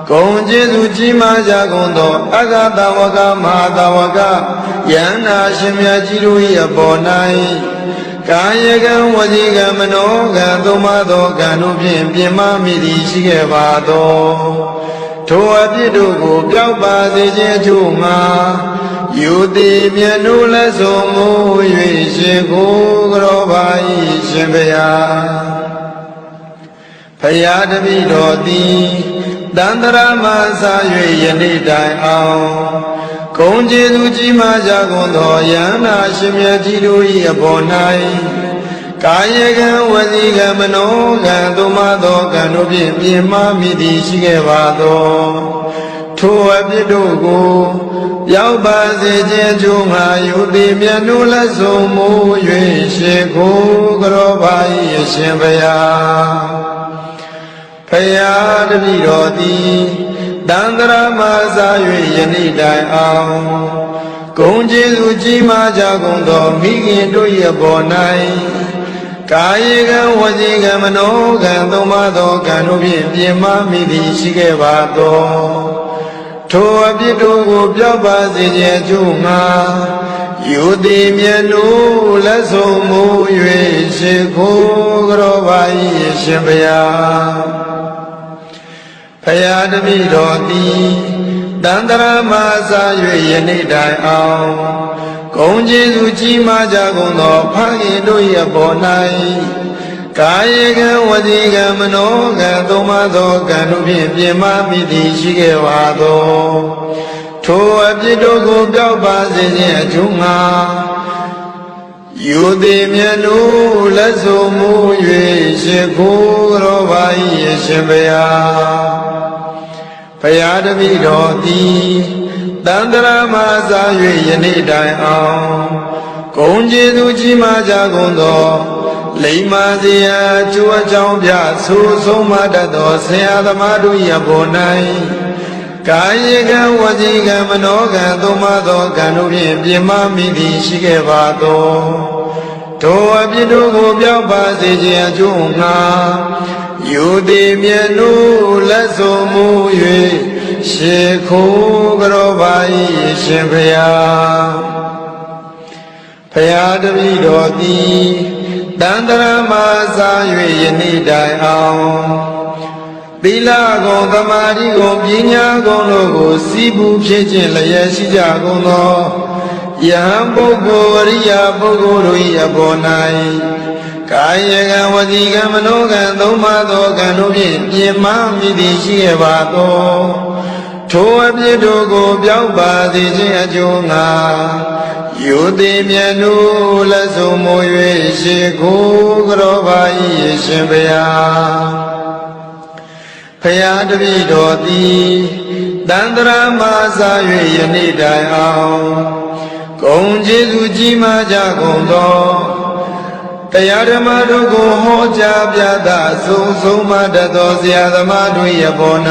ဂုဏ်ကျေးဇူးကြီးမားကြကုန်သောအဂတဝကမဟာတဝကယန္နာရှင်မြတ်ကြီးတို့၏အပေါ်၌ကာယကံဝစီကံမနောကံသုံးပါးသောကံတို့ဖြင့်ပြင်မာမိသည်ရှိခဲ့ပါသောထိုအပြစ်တို့ကိုပြောက်ပါစေခြင်းအကျိုးငှာယုတိမြတ်တို့လက်ဆုံးမူ၍ရှင်ကိုကြောပါ၏ရှင်ဘုရားဘုရားတပည့်တော်သည်တန္တရာမသာ၍ယနေ့တိုင်အောင်ဂုဏ်ကျေးဇူးကြီးမားကြကုန်သောယန္နာရှင်မြတ်ကြီးတို့၏အပေါ်၌ကာယကံဝစီကံမနောကံသုံးပါးသောကံတို့ဖြင့်ပြင်မာမိသည်ရှိခဲ့ပါသောထိုအပြစ်တို့ကိုရောက်ပါစေခြင်းအကျိုးငှာယုတိမြတ်တို့လက်ဆုံးမူ၍ရှင်ကိုကြောပါ၏ရှင်ဘုရားဘုရားတပည့်တော်သည်တန္တရာမသာ၍ယနေ့တိုင်အောင်ဂုဏ်ကျေးဇူးကြီးမားကြကုန်သောမိခင်တို့၏အပေါ်၌ကာယကံဝစီကံမနောကံသုံးပါးသောကံတို့ဖြင့်ပြင်မာမိသည်ရှိခဲ့ပါသောထိုအပြစ်တို့ကိုပြောက်ပါစေခြင်းအကျိုးငှာယုတိမြတ်တို့လက်ဆုံးမူ၍ရှင်ခိုးကြောပါ၏ရှင်ဘုရားဘုရားတပည့်တော်သည်တန္တရာမသာ၍ယနေ့တိုင်အောင်ဂုဏ်ကျေးဇူးကြီးမားကြကုန်သောဖခင်တို့၏အပေါ်၌ကာယကံဝစီကံမနောကံသုံးပါးသောကံတို့ဖြင့်ပြင်မာမိသည်ရှိခဲ့ပါသော ထိုအပြစ်တို့ကိုပြောက်ပါစေခြင်းအကျိုးငှာယူသည်မြတ်တို့လက်ဆုံမူ၍ရှိခိုးတော်ပါ၏အရှင်ဘုရားဘုရားတပည့်တော်သည်တန္တရာမှာစာ၍ယနေ့တိုင်အောင်ဂုဏ်ကျေးဇူးကြီးမားကြကုန်သောလိမ္မာစရာကျိုးအကြောင်းပြဆိုဆုံးမတတ်သောဆရာသမားတို့၏ဘော၌ကာယကံဝစီကံမနောကံသုံးပါးသောကံတို့ဖြင့်ပြင်းမမိသည်ရှိခဲ့ပါသောထိုအပြစ်တို့ကိုပြောက်ပါစေခြင်းအကျိုးငှာယူသည်မြတ်တို့လက်ဆုံမူ၍ရှိခိုးကြောပါ၏ရှင်ဘုရားဘုရားတပည့်တော်သည်တန္တရာမှာစာ၍ယနေ့တိုင်အောင်သီလဂုဏ်သမာဓိဂုဏ်ပညာဂုဏ်တို့ကိုစီးပူးဖြစ်ခြင်းလျက်ရှိကြကုန်သောယဟန်ပုဂ္ဂိုလ်အရိယာပုဂ္ဂိုလ်တို့၏အပေါ်၌ကာယကံဝစီကံမနောကံသုံးပါးသောကံတို့ဖြင့်ပြင်းမမိသည်ရှိခဲ့ပါသောထိုအပြစ်တို့ကိုပြောက်ပါစေခြင်းအကျိုးငှာယူသည်မြတ်တို့လက်ဆုံမူ၍ရှိခိုးကြောပါ၏ရှင်ဘုရားဘုရားတပည့်တော်သည်တန္တရာမှာစာ၍ယနေ့တိုင်အောင်ဂုဏ်ကျေးဇူးကြီးမားကြကုန်သောတရားဓမ္မတို့ကိုဟောကြားပြသဆုံးမတတ်သောဆရာသမားတို့၏ဘော၌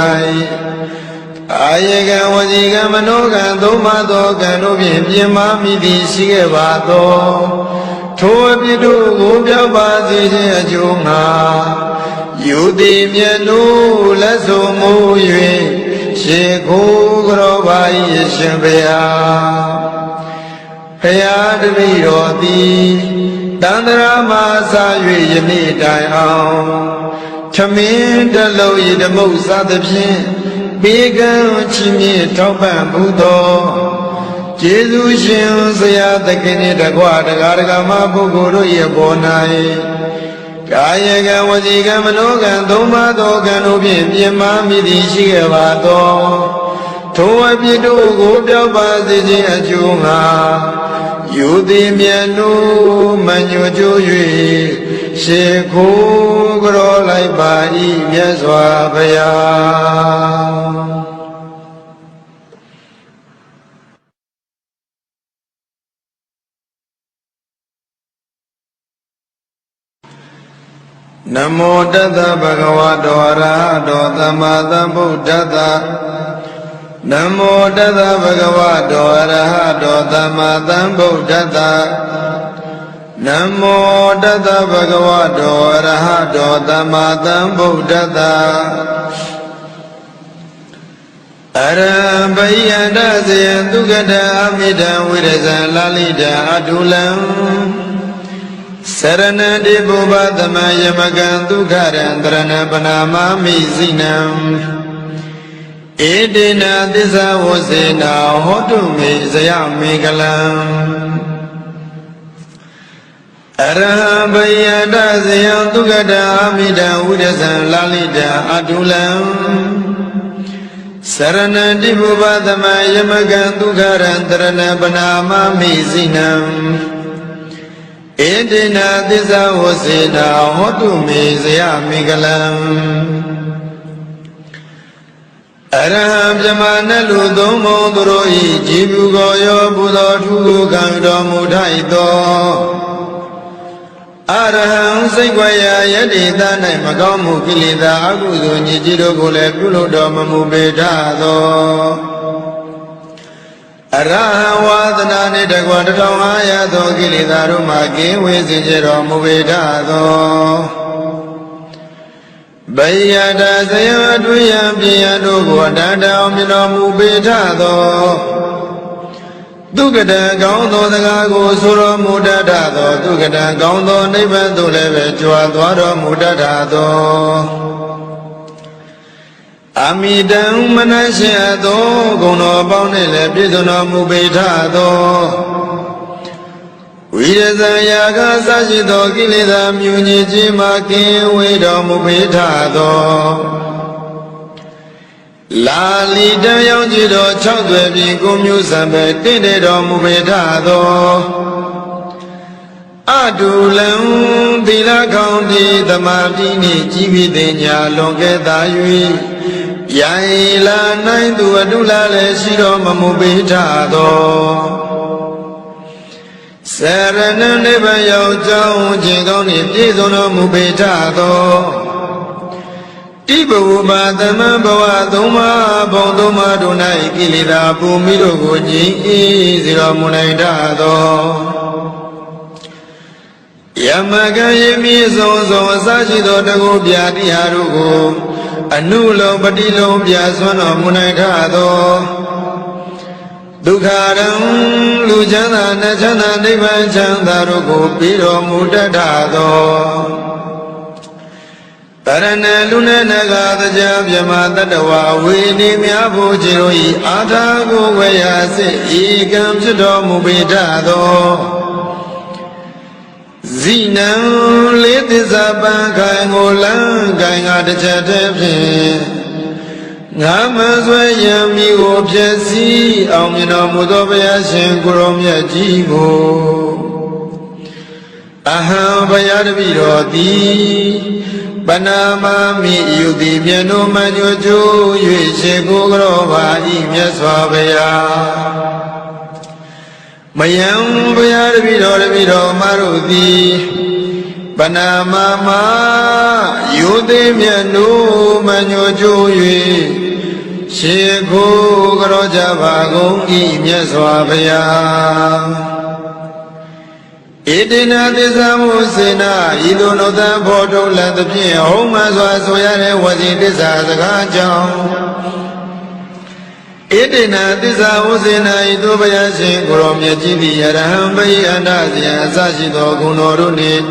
အာယေကံဝစီကံမနောကံသုံးပါးသောကံတို့ဖြင့်ပြင်းမမိသည်ရှိခဲ့ပါသောထိုအပြစ်တို့ကိုပြောက်ပါစေခြင်းအကျိုးငှာယူသည်မြတ်တို့လက်ဆုံမူ၍ရှိခိုးကြောပါ၏ရှင်ဘုရားဘုရားတပည့်တော်သည်တန္တရာမှာစာ၍ယနေ့တိုင်အောင်ထမင်းတလုံးဤဓမ္မုစသဖြင့်ဘေကံချီးမြှင့်ထောက်ပံ့မှုသောကျေးဇူးရှင်ဆရာသခင်နှင့်တကွတရားဓမ္မပုဂ္ဂိုလ်တို့၏ဘော၌ကာယကံဝစီကံမနောကံသုံးပါးသောကံတို့ဖြင့်ပြင်းမမိသည်ရှိခဲ့ပါသောထိုအပြစ်တို့ကိုပြောက်ပါစေခြင်းအကျိုးငှာယူသည်မြတ်တို့မညွတ်ကြွ၍ရှိခိုးကြောလိုက်ပါ၏မြတ်စွာဘုရားနမောတတဗုဒ္ဓဝါတောအရဟတောသမ္မာသမ္ဗုဒ္ဓတ္တနမောတတဗုဒ္ဓဝါတောအရဟတောသမ္မာသမ္ဗုဒ္ဓတ္တနမောတတဗုဒ္ဓဝါတောအရဟတောသမ္မာသမ္ဗုဒ္ဓတ္တအရံဘိယန္တဇယံသုကတအမိတံဝိရဇံလာလိတံအတုလံစရဏတိပုဗ္ဗသမယမကံဒုက္ခရံတရဏပနာမမိစိနံဧတေနသစ္စာဝစေနာဟောတုမေဇယမေကလံအရဟံဘယတဇယံဒုက္ခတာအမိတံဝိရဇံလာလိတံအတုလံစရဏတိပုဗ္ဗသမယမကံဒုက္ခရံတရဏပနာမမိစိနံဧတေနသစ္စာဝစေနာဟောတုမေဇယမေကလံအရဟံပြမနလူသုံးဘုံသူတို့၏ကြည်ပြုကိုရောပူသောထုကိုကံတော်မူထိုက်သောအရဟံစိတ်ွယ်ရာယတိသ၌မကောင်းမှုကိလေသာအကုသိုလ်ညစ်ကြေးတို့ကိုလည်းပြုလို့တော်မမူပေထသောအရဟံဝါဒနာနှင့်တကွ1500သောကိလေသာတို့မှကင်းဝေးစေကြတော်မူပေထသောဘိယတာဇယံအတွင်းယံပြယံတို့ကိုအတန်တောင်မြင်တော်မူပေထသောသုကတံကောင်းသောစကားကိုဆိုတော်မူတတ်သောသုကတံကောင်းသောနိဗ္ဗာန်သို့လည်းပဲကြွားသွားတော်မူတတ်သောအမိတံမနရှိသောဂုဏ်တော်ပေါင်းနှင့်လည်းပြည့်စုံတော်မူပေထသောဝိရဇံယာကစရှိသောကိလေသာမြူညစ်ခြင်းမှကင်းဝေးတော်မူပေထသော လာလီတယောင်ကြည်တော်6သွဲပြီကိုမျိုးစံပဲတင့်တယ်တော်မူပေထသောအတူလံသီလကောင်းဒီသမာဓိနှင့်ကြီးပြီးတဲ့ညာလွန်ခဲ့သာ၍ရိုင်လာနိုင်သူအတုလာလည်းရှိတော်မမူပေထသောစရဏနိဗ္ဗာန်ရောက်ကြောင်းခြင်းကောင်းနှင့်ပြည့်စုံတော်မူပေထသောတိဘဝပါသမံဘဝသုံးပါးဘုံသုံးပါးတို့၌ကိလေသာပူမိတို့ကိုငြိမ်းအေးစေတော်မူနိုင်သောယမကံယေမိဆုံးဆုံးအစရှိသောတကုပြာတိဟာတို့ကိုအနုလုံးပတိလုံးပြဆွမ်းတော်မူနိုင်သောဒုက္ခရံလူချမ်းသာနတ်ချမ်းသာနိဗ္ဗာန်ချမ်းသာတို့ကိုပြီးတော်မူတတ်သောတရဏလူနဲ့နဂါတရားမြမတတ္တဝဝေနေမြဖို့ခြေတို့ဤအာထာကိုဝေယစိဧကံဖြစ်တော်မူပေတသောဇိနံလေးသစ္စာပံခိုင်ကိုလံခိုင်ကတစ်ချက်တည်းဖြင့်ငါမဆွဲရံမိကိုဖြစ်စီအောင်မြင်တော်မူသောဘုရားရှင်ကိုရောမြတ်ကြီးကိုအဟံဘုရားတပည့်တော်သည်ပနာမမိယုတိမြတ်တို့မညွကျိုး၍ရှေကိုကရောပါဤမြတ်စွာဘုရားမယံဘုရားတပည့်တော်မတို့သည်ပနာမမယုတိမြတ်တို့မညွကျိုး၍ရှေကိုကရောကြပါကုန်ဤမြတ်စွာဘုရားဣတိနာသစ္စာမုစေနာဤသို့နှုတ်သံဖော်ထုတ်လသဖြင့်ဟုံးမှန်စွာဆိုရတဲ့ဝစီသစ္စာစကားကြောင့်ဣတိနာသစ္စာမုစေနာဤသို့ဘုရားရှင်ကိုရောမြတ်ကြီးသည်ယရဟံဘိအန္တဇယံအစရှိသောဂုဏ်တော်တို့နှင့်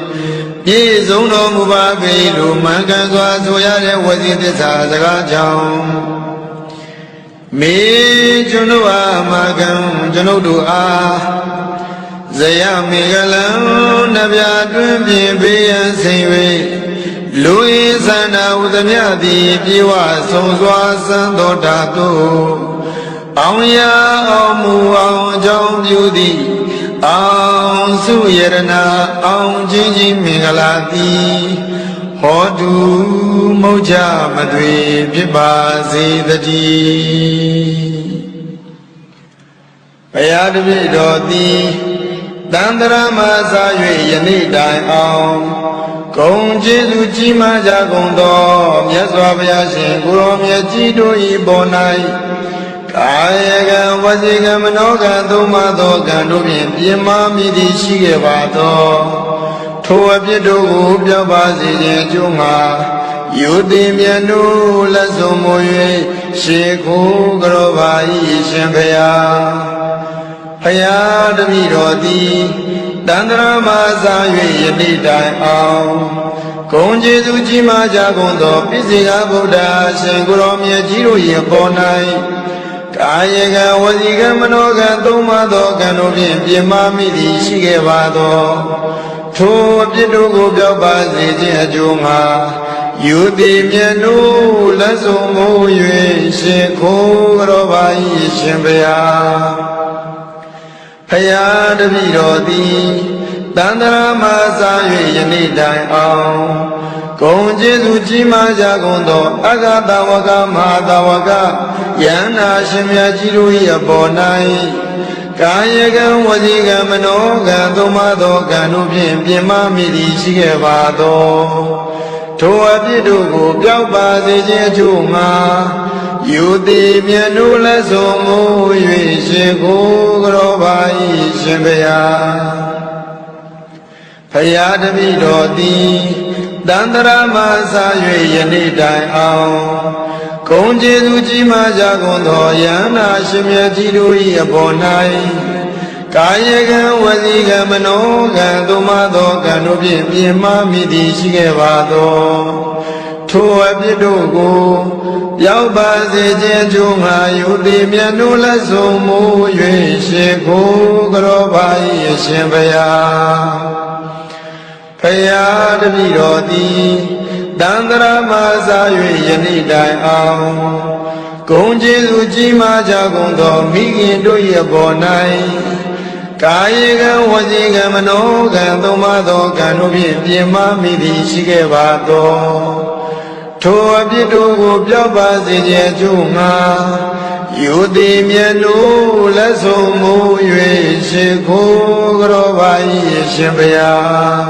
ပြည့်စုံတော်မူပါပေလို့မှန်ကန်စွာဆိုရတဲ့ဝစီသစ္စာစကားကြောင့်မေကျွန်ုပ်အားအမကံကျွန်ုပ်တို့အားဇယမေကလံနဗျာတွင်ပြင်ပေးရန်ဆင်၍လူရင်းသန္တာဥဒမြသည်ပြေဝဆုံစွာစံတော်ဓာတုအောင်ရအောင်မူအောင်အကြောင်းပြုသည်အောင်စုယရနာအောင်ချင်းချင်းမင်္ဂလာသည်ဟောတုမုတ်ချမသွေဖြစ်ပါစေတည်းဘုရားတပည့်တော်သည်တန္တရာမစာ၍ယနေ့တိုင်အောင်ဂုံကျေးဇူးကြီးမားကြကုန်သောမြတ်စွာဘုရားရှင်ကိုရောမြတ်ကြီးတို့၏ပေါ်၌ကာယကံဝစီကံမနောကံသုံးပါးသောကံတို့ဖြင့်ပြင်းမာမိသည်ရှိခဲ့ပါသောထိုအပြစ်တို့ကိုပြောက်ပါစေခြင်းအကျိုးငှာယုတိမြတ်တို့လက်ဆုံးမူ၍ရှေခိုးကရောပါ၏ရှင်ဘုရားဘုရားတပည့်တော်သည်တန္တရာမစာ၍ယနေ့တိုင်အောင်ဂုံကျေးဇူးကြီးမားကြကုန်သောပိစိကဗုဒ္ဓရှင်ကိုရောမြတ်ကြီးတို့၏ပေါ်၌ကာယကံဝစီကံမနောကံသုံးပါးသောကံတို့ဖြင့်ပြင်းမာမိသည်ရှိခဲ့ပါသောထိုအပြစ်တို့ကိုပြောက်ပါစေခြင်းအကျိုးငှာယုတိမြတ်တို့လက်ဆုံးမူ၍ရှင်ခိုးကရောပါ၏ရှင်ဘုရားဖယားတပည့်တော်သည်တန္တရာမစာ၍ယနေ့တိုင်အောင်ဂုံကျေးဇူးကြီးမားကြကုန်သောအဂတဝကမဟာတဝကယန္နာရှင်မြတ်ကြီးတို့၏အပေါ်၌ကာယကံဝစီကံမနောကံသုံးပါးသောကံတို့ဖြင့်ပြင်မာမိသည်ရှိခဲ့ပါသောထိုအပြစ်တို့ကိုပြောက်ပါစေခြင်းအကျိုးငှာယုတိမြတ်တို့လက်ဆုံးမူ၍ရှင်ကိုကရောပါ၏ရှင်ဘုရားဖယားတပည့်တော်သည်တန္တရာမစာ၍ယနေ့တိုင်အောင်ဂုံကျေးဇူးကြီးမားကြကုန်သောယန္နာရှင်မြတ်ကြီးတို့၏အပေါ်၌ကာယကံဝစီကံမနောကံသုံးပါးသောကံတို့ဖြင့်ပြင်မာမိသည်ရှိခဲ့ပါသောထိုအပြစ်တို့ကိုပြောက်ပါစေခြင်းအကျိုးငှာယုတိမြတ်တို့လက်ဆုံးမူ၍ရှင်ကိုကရောပါ၏ရှင်ဘုရားဖယားတပည့်တော်သည်တန္တရာမစာ၍ယနေ့တိုင်အောင်ဂ ကုန်ကျေးဇူးကြီးမားကြကုန်သောမိခင်တို့ရဲ့ပေါ်၌ကာယကံဝစီကံမနောကံသုံးပါးသောကံတို့ဖြင့်ပြင်မမိသည်ရှိခဲ့ပါသောထိုအပြစ်တို့ကိုပျောက်ပါစေခြင်းအကျိုးငှာယူသည်မြတ်တို့လက်ဆုံးမူ၍ရှိခိုးကြောပါ၏ရှင်ဘုရား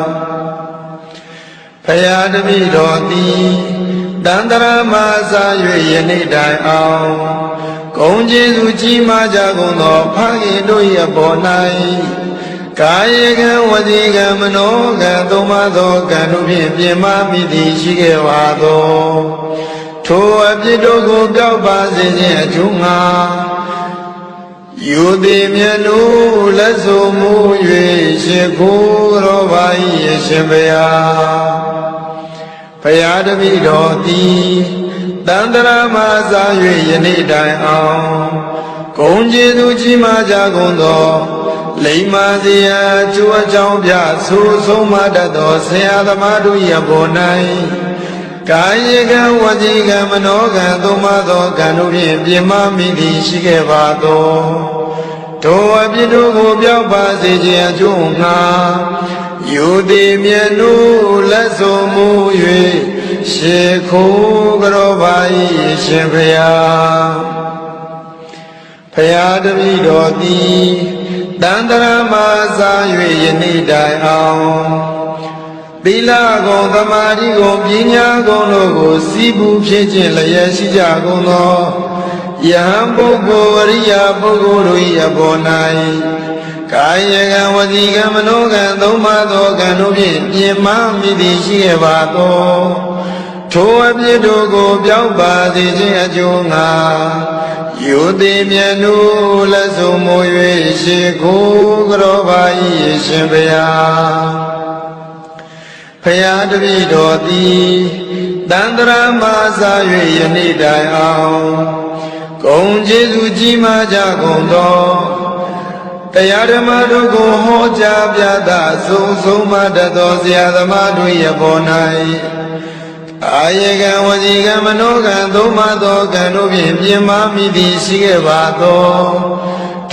ဖရာတပည့်တော်သည်တန်တရာမစာ၍ယနေ့တိုင်အောင်ဂုဏ်ကျေးဇူးကြီးမားကြကုန်သောဖခင်တို့၏ပေါ်၌ကာယကံဝစီကံမနောကံသုံးပါးသောကံတို့ဖြင့်ပြင်မမိသည်ရှိခဲ့ပါသောထိုအပြစ်တို့ကိုပျောက်ပါစေခြင်းအကျိုးငှာယူသည်မြတ်တို့လက်ဆုံးမူ၍ရှိခိုးတော်ပါ၏ရှင်ဘုရားဘုရားတပည့်တော်သည်တန်တရာမစာ၍ယနေ့တိုင်အောင်ဂုဏ်ကျေးဇူးကြီးမားကြကုန်သောလိမ္မာစရာကျိုးအကြောင်းပြဆိုဆုံးမတတ်သောဆရာသမားတို့၏ဘော၌ကာယကံဝစီကံမနောကံသုံးပါးသောကံတို့ဖြင့်ပြင်မမိသည်ရှိခဲ့ပါသောထိုအပြစ်တို့ကိုပျောက်ပါစေခြင်းအကျိုးငှာယူသည်မြတ်တို့လက်ဆုံးမူ၍ရှိခိုးကြောပါ၏ရှင်ဘုရားဘုရားတပည့်တော်သည်တန်တရာမစာ၍ယနေ့တိုင်အောင်သီလကုံသမာဓိကုံပညာကုံတို့ကိုစီးပူးဖြစ်ခြင်းလျက်ရှိကြကုန်သောယဟန်ပုဂ္ဂိုလ်အရိယာပုဂ္ဂိုလ်တို့၏အပေါ်၌ကာယကံဝစီကံမနောကံသုံးပါးသောကံတို့ဖြင့်ပြင်မမိသည်ရှိခဲ့ပါသောထိုအပြစ်တို့ကိုပျောက်ပါစေခြင်းအကျိုးငှာယူသည်မြတ်တို့လက်ဆုံးမူ၍ရှိခိုးကြောပါ၏ရှင်ဘုရားဘုရားတပည့်တော်သည်တန်တရာမစာ၍ယနေ့တိုင်အောင်ဂုဏ်ကျေးဇူးကြီးမားကြကုန်သောတရားဓမ္မတို့ကိုဟောကြားပြသဆုံးမတတ်သောဆရာသမားတို့၏ပေါ်၌အာယကံဝစီကံမနောကံသုံးပါးသောကံတို့ဖြင့်ပြင်မမိသည်ရှိခဲ့ပါသော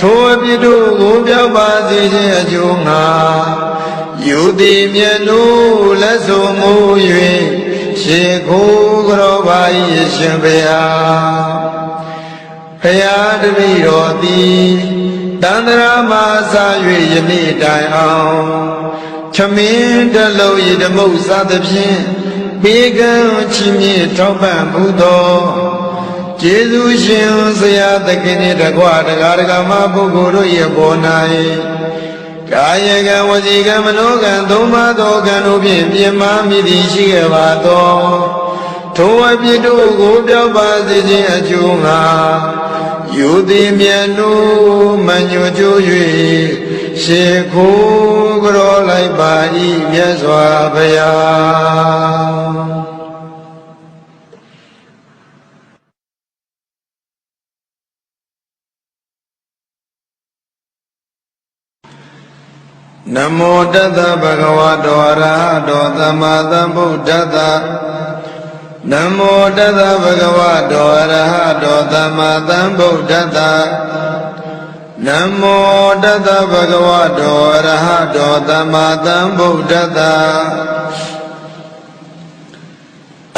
ထိုအပြစ်တို့ကိုပျောက်ပါစေခြင်းအကျိုးငှာယူသည်မြတ်တို့လက်ဆုံးမူ၍ရှိခိုးကြောပါ၏ရှင်ဘုရားဘုရားတပည့်တော်သည်တန်တရာမစာ၍ယနေ့တိုင်အောင်ချမင်းတလုံးဤဓမ္မုစသဖြင့်ဘေကံချီးမြှင့်ထောက်ပံ့မှုသောကျေးဇူးရှင်ဆရာသခင်နှင့်တကွတရားဓမ္မပုဂ္ဂိုလ်တို့၏ပေါ်၌ကာယကံဝစီကံမနောကံသုံးပါးသောကံတို့ဖြင့်ပြင်မမိသည်ရှိခဲ့ပါသောထိုအပြစ်တို့ကိုပျောက်ပါစေခြင်းအကျိုးငှာယူသည်မြတ်တို့မညွတ်ကြွ၍ရှိခိုးကြောလိုက်ပါ၏မြတ်စွာဘုရားနမောတတ္တဗုဒ္ဓဝါတောအရဟတောသမ္မာသမ္ဗုဒ္ဓတ္တနမောတတ္တဗုဒ္ဓဝါတောအရဟတောသမ္မာသမ္ဗုဒ္ဓတ္တနမောတတ္တဗုဒ္ဓဝါတောအရဟတောသမ္မာသမ္ဗုဒ္ဓတ္တ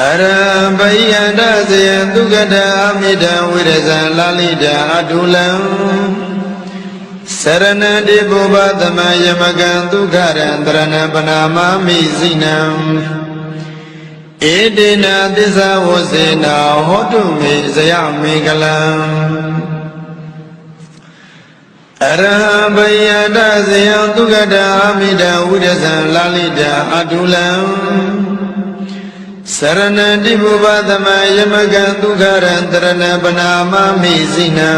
အရဟံဘိယန္တဇယံဒုက္ခတအမိတံဝိရဇံလာလိတံအတုလံစရဏတိပုဗ္ဗသမယမကံဒုက္ခရံတရဏံပနာမမိစိနံဧတေနသစ္စာဝစေနာဟောတုမေဇယမေကလံအရဟံဘယတဇယံဒုက္ခတအမိတံဝိရဇံလာလိတံအတုလံစရဏတိပုဗ္ဗသမယမကံဒုက္ခရံတရဏံပနာမမိစိနံ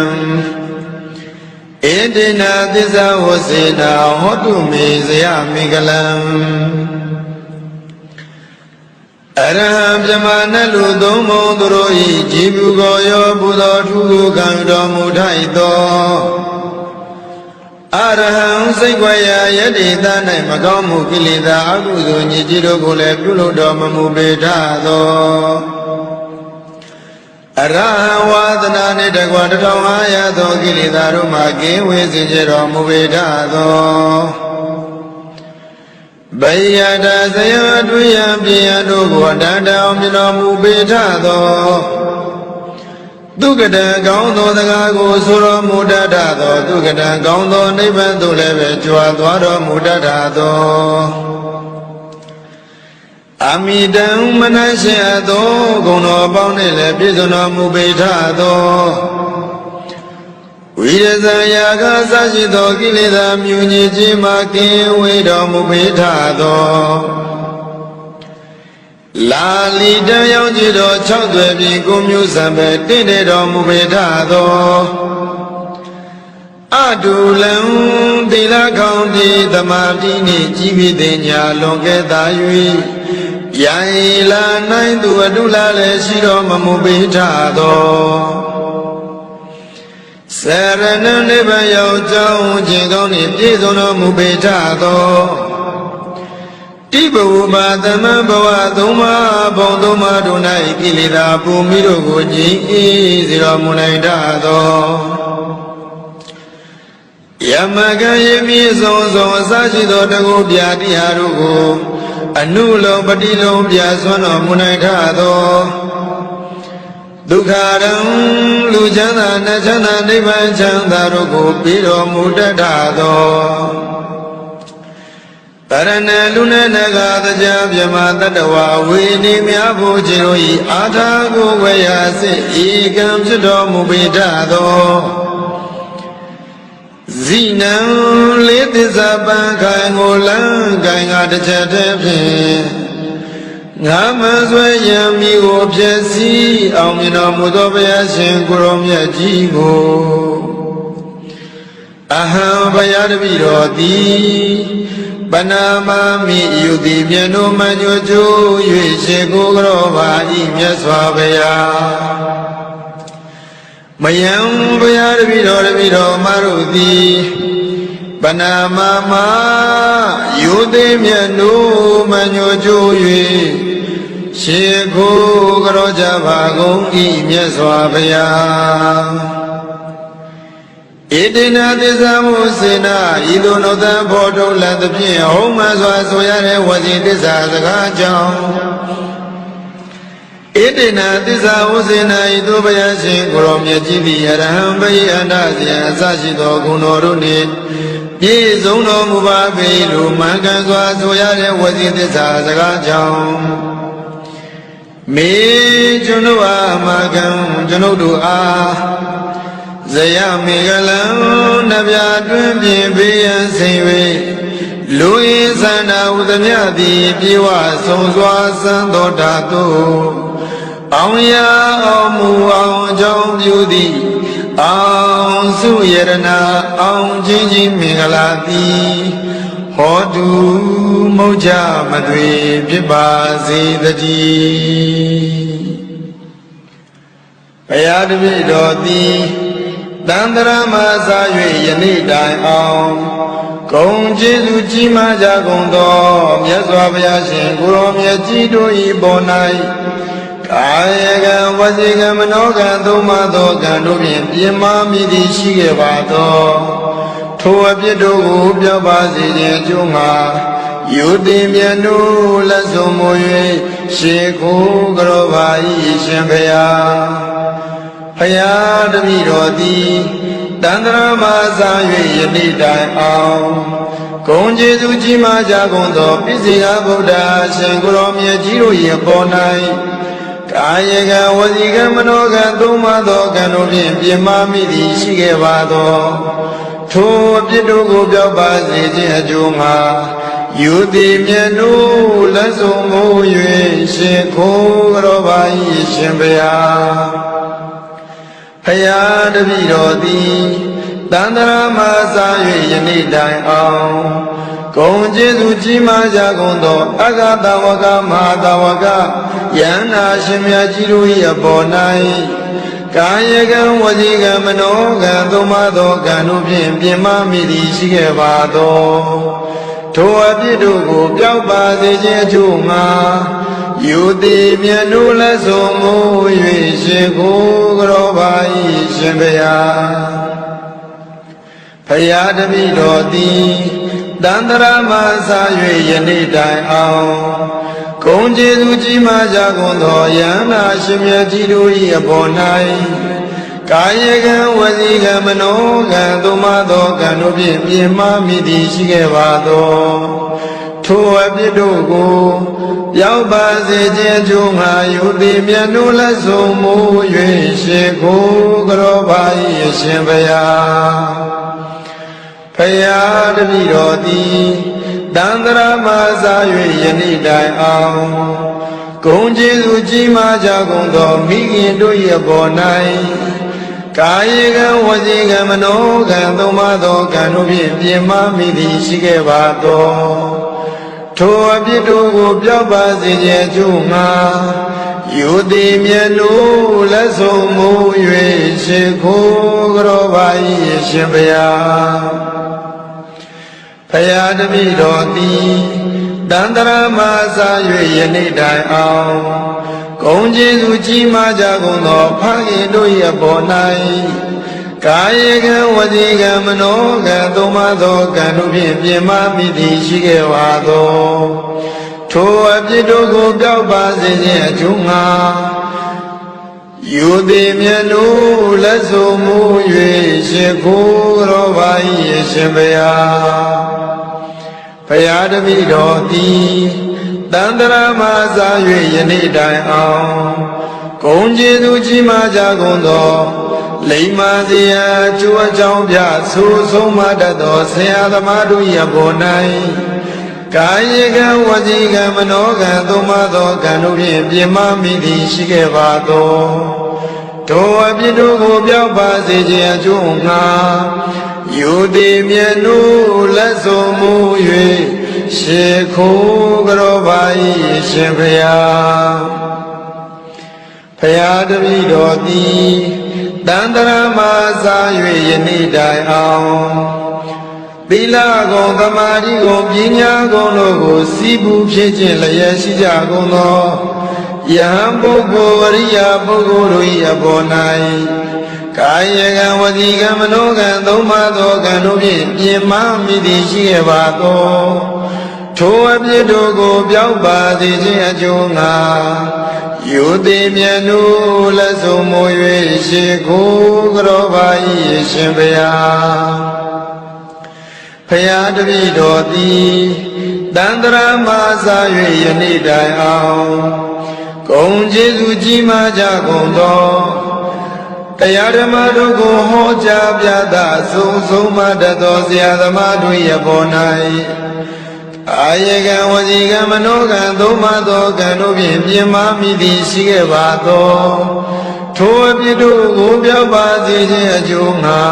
ဧတေနသစ္စာဝစေနာဟောတုမေဇယမေကလံအရဟံပြမနလူသုံးဘုံသူတို့၏ကြည်ပြုကိုရောပူဇော်ထူးကိုခံတော်မူထိုက်သောအရဟံစိတ်ွယ်ရာယတိသ၌မကောင်းမှုကိလေသာအကုသိုလ်ညစ်ကြေးတို့ကိုလည်းပြုလုပ်တော်မမူပေထသော အရဟံဝါဒနာနှင့်တကွ1500သောကိလေသာတို့မှကင်းဝေးစေကြတော်မူပေထသောဗယတဇယတွင်ယံပြယတို့ကိုတန်တောင်မြတော်မူပေထသောသုကတံကောင်းသောစကားကိုဆိုတော်မူတတ်သောသုကတံကောင်းသောနိဗ္ဗာန်သို့လည်းပဲကြွားသွားတော်မူတတ်သောအမိတံမနရှိအပ်သောဂုဏ်တော်ပေါင်းနှင့်လည်းပြည့်စုံတော်မူပေထသောဝိရဇာယာကစရှိသောကိလေသာမြူညစ်ခြင်းမှကင်းဝေးတော်မူပေထသောလာလီတံရောက်ကြည်တော်6သွဲပြီးကိုမျိုးစံပဲတင့်တယ်တော်မူပေထသောအတုလံသီလကောင်းတိသမာတိနှင့်ကြီးပြည့်တဲ့ညာလွန်ကဲသာ၍ယံလာနိုင်သူအတုလာလည်းရှိတော်မမူပေထသောစရဏနိဗ္ဗာန်ရောက်ကြောင်းခြင်းကောင်းနှင့်ပြည့်စုံတော်မူပေထသောတိဘဝပါသမံဘဝသုံးပါးဘုံသုံးပါးတို့၌ကိလေသာပူမိတို့ကိုငြိမ်းအေးစေတော်မူနိုင်တတ်သောယမကံယမိဆုံးဆုံးအစရှိသောတကုပြာတိဟာတို့ကိုအနုလုံးပတိလုံးပြဆွမ်းတော်မူနိုင်ထသောဒုက္ခရံလူချမ်းသာနတ်ချမ်းသာနိဗ္ဗာန်ချမ်းသာတို့ကိုပြီးတော်မူတတ်သောတရဏလူနဲ့နဂါတရားမြမတတဝဝေနေများဖို့ခြင်းတို့ဤအာထာကိုဝေယစိဧကံဖြစ်တော်မူပေတတ်သောဇိနံလေးသစ္စာပံခိုင်ကိုလန်းကိုင်ကတစ်ချက်တည်းဖြင့်ငါမဆွဲရံမိကိုဖြစ်စီအောင်မြင်တော်မူသောဘုရားရှင်ကိုရောမြတ်ကြီးကိုအဟံဘုရားတပည့်တော်သည်ပနာမမိယုတိမြတ်တို့မှညွှန်ကျိုး၍ရှိကိုကရောပါဤမြတ်စွာဘုရားမယံဘုရားတပည့်တော်မတို့သည်ပနာမမယုတိမြတ်တို့မှညွှန်ကျိုး၍ရှိကိုကရောကြပါကုန်ဤမြတ်စွာဘုရားဣတိနာသစ္စာမုစေနာဤသို့နှုတ်သံဖော်ထုတ်လတ်သဖြင့်ဟုံးမှစွာဆိုရတဲ့ဝစီသစ္စာစကားကြောင့်ဣတိနာသစ္စာဝစေနာဤသို့ဘုရားရှင်ကိုရောမြတ်ကြီးသည်အရဟံဘိအန္တဇယအစရှိသောဂုဏ်တော်တို့နှင့်ပြည့်စုံတော်မူပါပေလို့မှန်ကန်စွာဆိုရတဲ့ဝစီသစ္စာစကားကြောင့်မေကျွန်ုပ်အားမကံကျွန်ုပ်တို့အားဇယမေကလံနဗျာတွင်ပြင်ဘေးရန်ဆင်၍လူရင်းသန္တာဥဒမြသည်ပြေဝဆုံးစွာစံတော်ဓာတုအောင်ရအောင်မူအောင်ကြောင့်ပြုသည်အောင်စုယရနာအောင်ချင်းချင်းမင်္ဂလာသည်ဟောတုမုတ်ချမသွေဖြစ်ပါစေတည်းဘုရားတပည့်တော်သည်တန္တရာမှာစား၍ယနေ့တိုင်အောင်ဂုံကျေးဇူးကြီးမားကြကုန်သောမြတ်စွာဘုရားရှင်ကိုရောမြတ်ကြီးတို့၏ပေါ်၌ကာယကံဝစီကံမနောကံသုံးပါးသောကံတို့ဖြင့်ပြင်မာမိသည်ရှိခဲ့ပါသောထိုအပြစ်တို့ကိုပြောပါစေခြင်းအကျိုးငှာယုတိမြတ်တို့လက်ဆုံးမူ၍ရှေကိုကရောပါ၏ရှင်ဘုရားဘုရားတပည့်တော်သည်တန္တရာမှာစား၍ယနေ့တိုင်အောင်ဂုဏ်ကျေးဇူးကြီးမားကြကုန်သောပိစိကဗုဒ္ဓရှင်ကိုရောမြတ်ကြီးတို့၏ပေါ်၌ကာယကံဝစီကံမနောကံသုံးပါးသောကံတို့ဖြင့်ပြင်မာမိသည်ရှိခဲ့ပါသောထိုအပြစ်တို့ကိုပြောပါစေခြင်းအကျိုးငှာယုတိမြတ်တို့လက်ဆုံးမူ၍ရှင်ခိုးကရောပါ၏ရှင်ဘုရားဘုရားတပည့်တော်သည်တန္တရာမှာစား၍ယနေ့တိုင်အောင်ဂုဏ်ကျေးဇူးကြီးမားကြကုန်သောအဂတဝကမဟာတဝကယန္နာရှင်မြတ်ကြီးတို့၏အပေါ်၌ကာယကံဝစီကံမနောကံသုံးပါးသောကံတို့ဖြင့်ပြင်မာမိသည်ရှိခဲ့ပါသောထိုအပြစ်တို့ကိုပြောက်ပါစေခြင်းအကျိုးငှာယ ယူသည်မြတ်တို့လက်ဆုံးမူ၍ရှင်ကိုကြောပါ၏ရှင်ဗျာဖယားတပိတော်သည်တန္တရာမစာ၍ယနေ့တိုင်အောင်ဂုဏ်ကျေးဇူးကြီးမားကြကုန်သောယန္တာရှင်မြတ်ကြီးတို့၏အပေါ်၌ကာယကံဝစီကံမနောကံသို့မသောကံတို့ဖြင့်ပြင်းမမိသည်ရှိခဲ့ပါသောထိုအပြစ်တို့ကိုရောက်ပါစေခြင်းကျိုးငါယူသည်မြတ်တို့လက်ဆုံးမူ၍ရှင်ကိုကြောပါ၏ရှင်ဗျာဖယားတပိတော်သည်တန္တရာမစာ၍ယနေ့တိုင်အောင်ဂုဏ်ကျေးဇူးကြီးမားကြကုန်သောမိခင်တို့၏အပေါ်၌ကာယကံဝစီကံမနောကံသုံးပါးသောကံတို့ဖြင့်ပြင်မမိသည်ရှိခဲ့ပါသောထိုအပြစ်တို့ကိုပျောက်ပါစေခြင်းအကျိုးငှာယူသည်မြတ်တို့လက်ဆုံးမူ၍ရှင်ကိုကြောပါ၏ရှင်ဗျာဖယားတပိတော်သည်တန္တရာမစာ၍ယနေ့တိုင်အောင်ဂုဏ်ကျေးဇူးကြီးမားကြကုန်သောဖခင်တို့၏အပေါ်၌ကာယကံဝစီကံမနောကံသုံးပါးသောကံတို့ဖြင့်ပြင်မမိသည်ရှိခဲ့ပါသောထိုအပြစ်တို့ကိုပျောက်ပါစေခြင်းအကျိုးငှာယူသည်မြတ်တို့လက်ဆုံးမူ၍ရှင်ကိုကြောပါ၏ရှင်ဗျာဖယားတပိတော်သည်တန္တရာမစာ၍ယနေ့တိုင်အောင်ဂုဏ်ကျေးဇူးကြီးမားကြကုန်သောလိမ္မာစရာအကျိုးအကြောင်းပြဆိုဆုံးမတတ်သောဆရာသမားတို့၏အပေါ်၌ကာယကံဝစီကံမနောကံသုံးပါးသောကံတို့ဖြင့်ပြင်မမိသည်ရှိခဲ့ပါသောထိုအပြစ်တို့ကိုပျောက်ပါစေခြင်းအကျိုးငှာယူသည်မြတ်တို့လက်ဆုံးမူ၍ရှင်ခိုးကြောပါ၏ရှင်ဗျာဖယားတပိတော်သည်တန္တရာမစာ၍ယနေ့တိုင်အောင်သီလကုံသမာဓိကုံပညာကုံတို့ကိုစီးပူးဖြစ်ခြင်းလျက်ရှိကြကုန်သောယဟန်ပုဂ္ဂိုလ်အရိယာပုဂ္ဂိုလ်တို့၏အပေါ်၌ကာယကံဝစီကံမနောကံသုံးပါးသောကံတို့ဖြင့်ပြင်မမိသည်ရှိခဲ့ပါသောထိုအပြစ်တို့ကိုပျောက်ပါစေခြင်းအကျိုးငှာယူသည်မြတ်တို့လက်ဆုံးမူ၍ရှင်ကိုကြောပါ၏ရှင်ဗျာဖယားတပိတော်သည်တန္တရာမစာ၍ယနေ့တိုင်အောင်ဂုဏ်ကျေးဇူးကြီးမားကြကုန်သောတရားဓမ္မတို့ကိုဟောကြားပြသဆုံးမတတ်သောဆရာသမားတို့၏အပေါ်၌အာယကံဝစီကံမနောကံသုံးပါးသောကံတို့ဖြင့်ပြင်မမိသည်ရှိခဲ့ပါသောထိုအပြစ်တို့ကိုပျောက်ပါစေခြင်းအကျိုးငှာ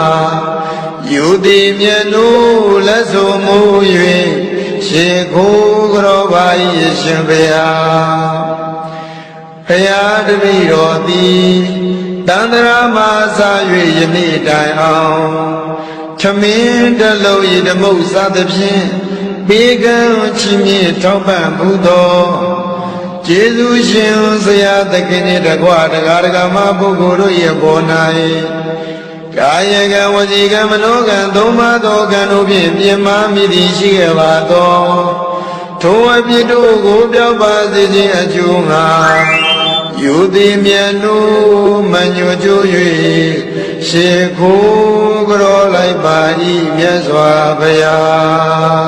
ယူသည်မြတ်တို့လက်ဆုံးမူ၍ရှင်ကိုကြောပါ၏ရှင်ဗျာဖယားတပိတော်သည်တန္တရာမစာ၍ယနေ့တိုင်အောင်ထမင်းတလုံး၏ဓမ္မုစသဖြင့်ဘေကံချီးမြှင့်ထောက်ပံ့မှုသောကျေးဇူးရှင်ဆရာသခင်နှင့်တကွတရားဓမ္မပုဂ္ဂိုလ်တို့၏အပေါ်၌ကာယကံဝစီကံမနောကံသုံးပါးသောကံတို့ဖြင့်ပြင်မမိသည်ရှိခဲ့ပါသောထိုအပြစ်တို့ကိုပျောက်ပါစေခြင်းအကျိုးငှာယူသည်မြတ်တို့မညွတ်ကြွ၍ရှေခိုးကြောလိုက်ပါ၏မြတ်စွာဘုရား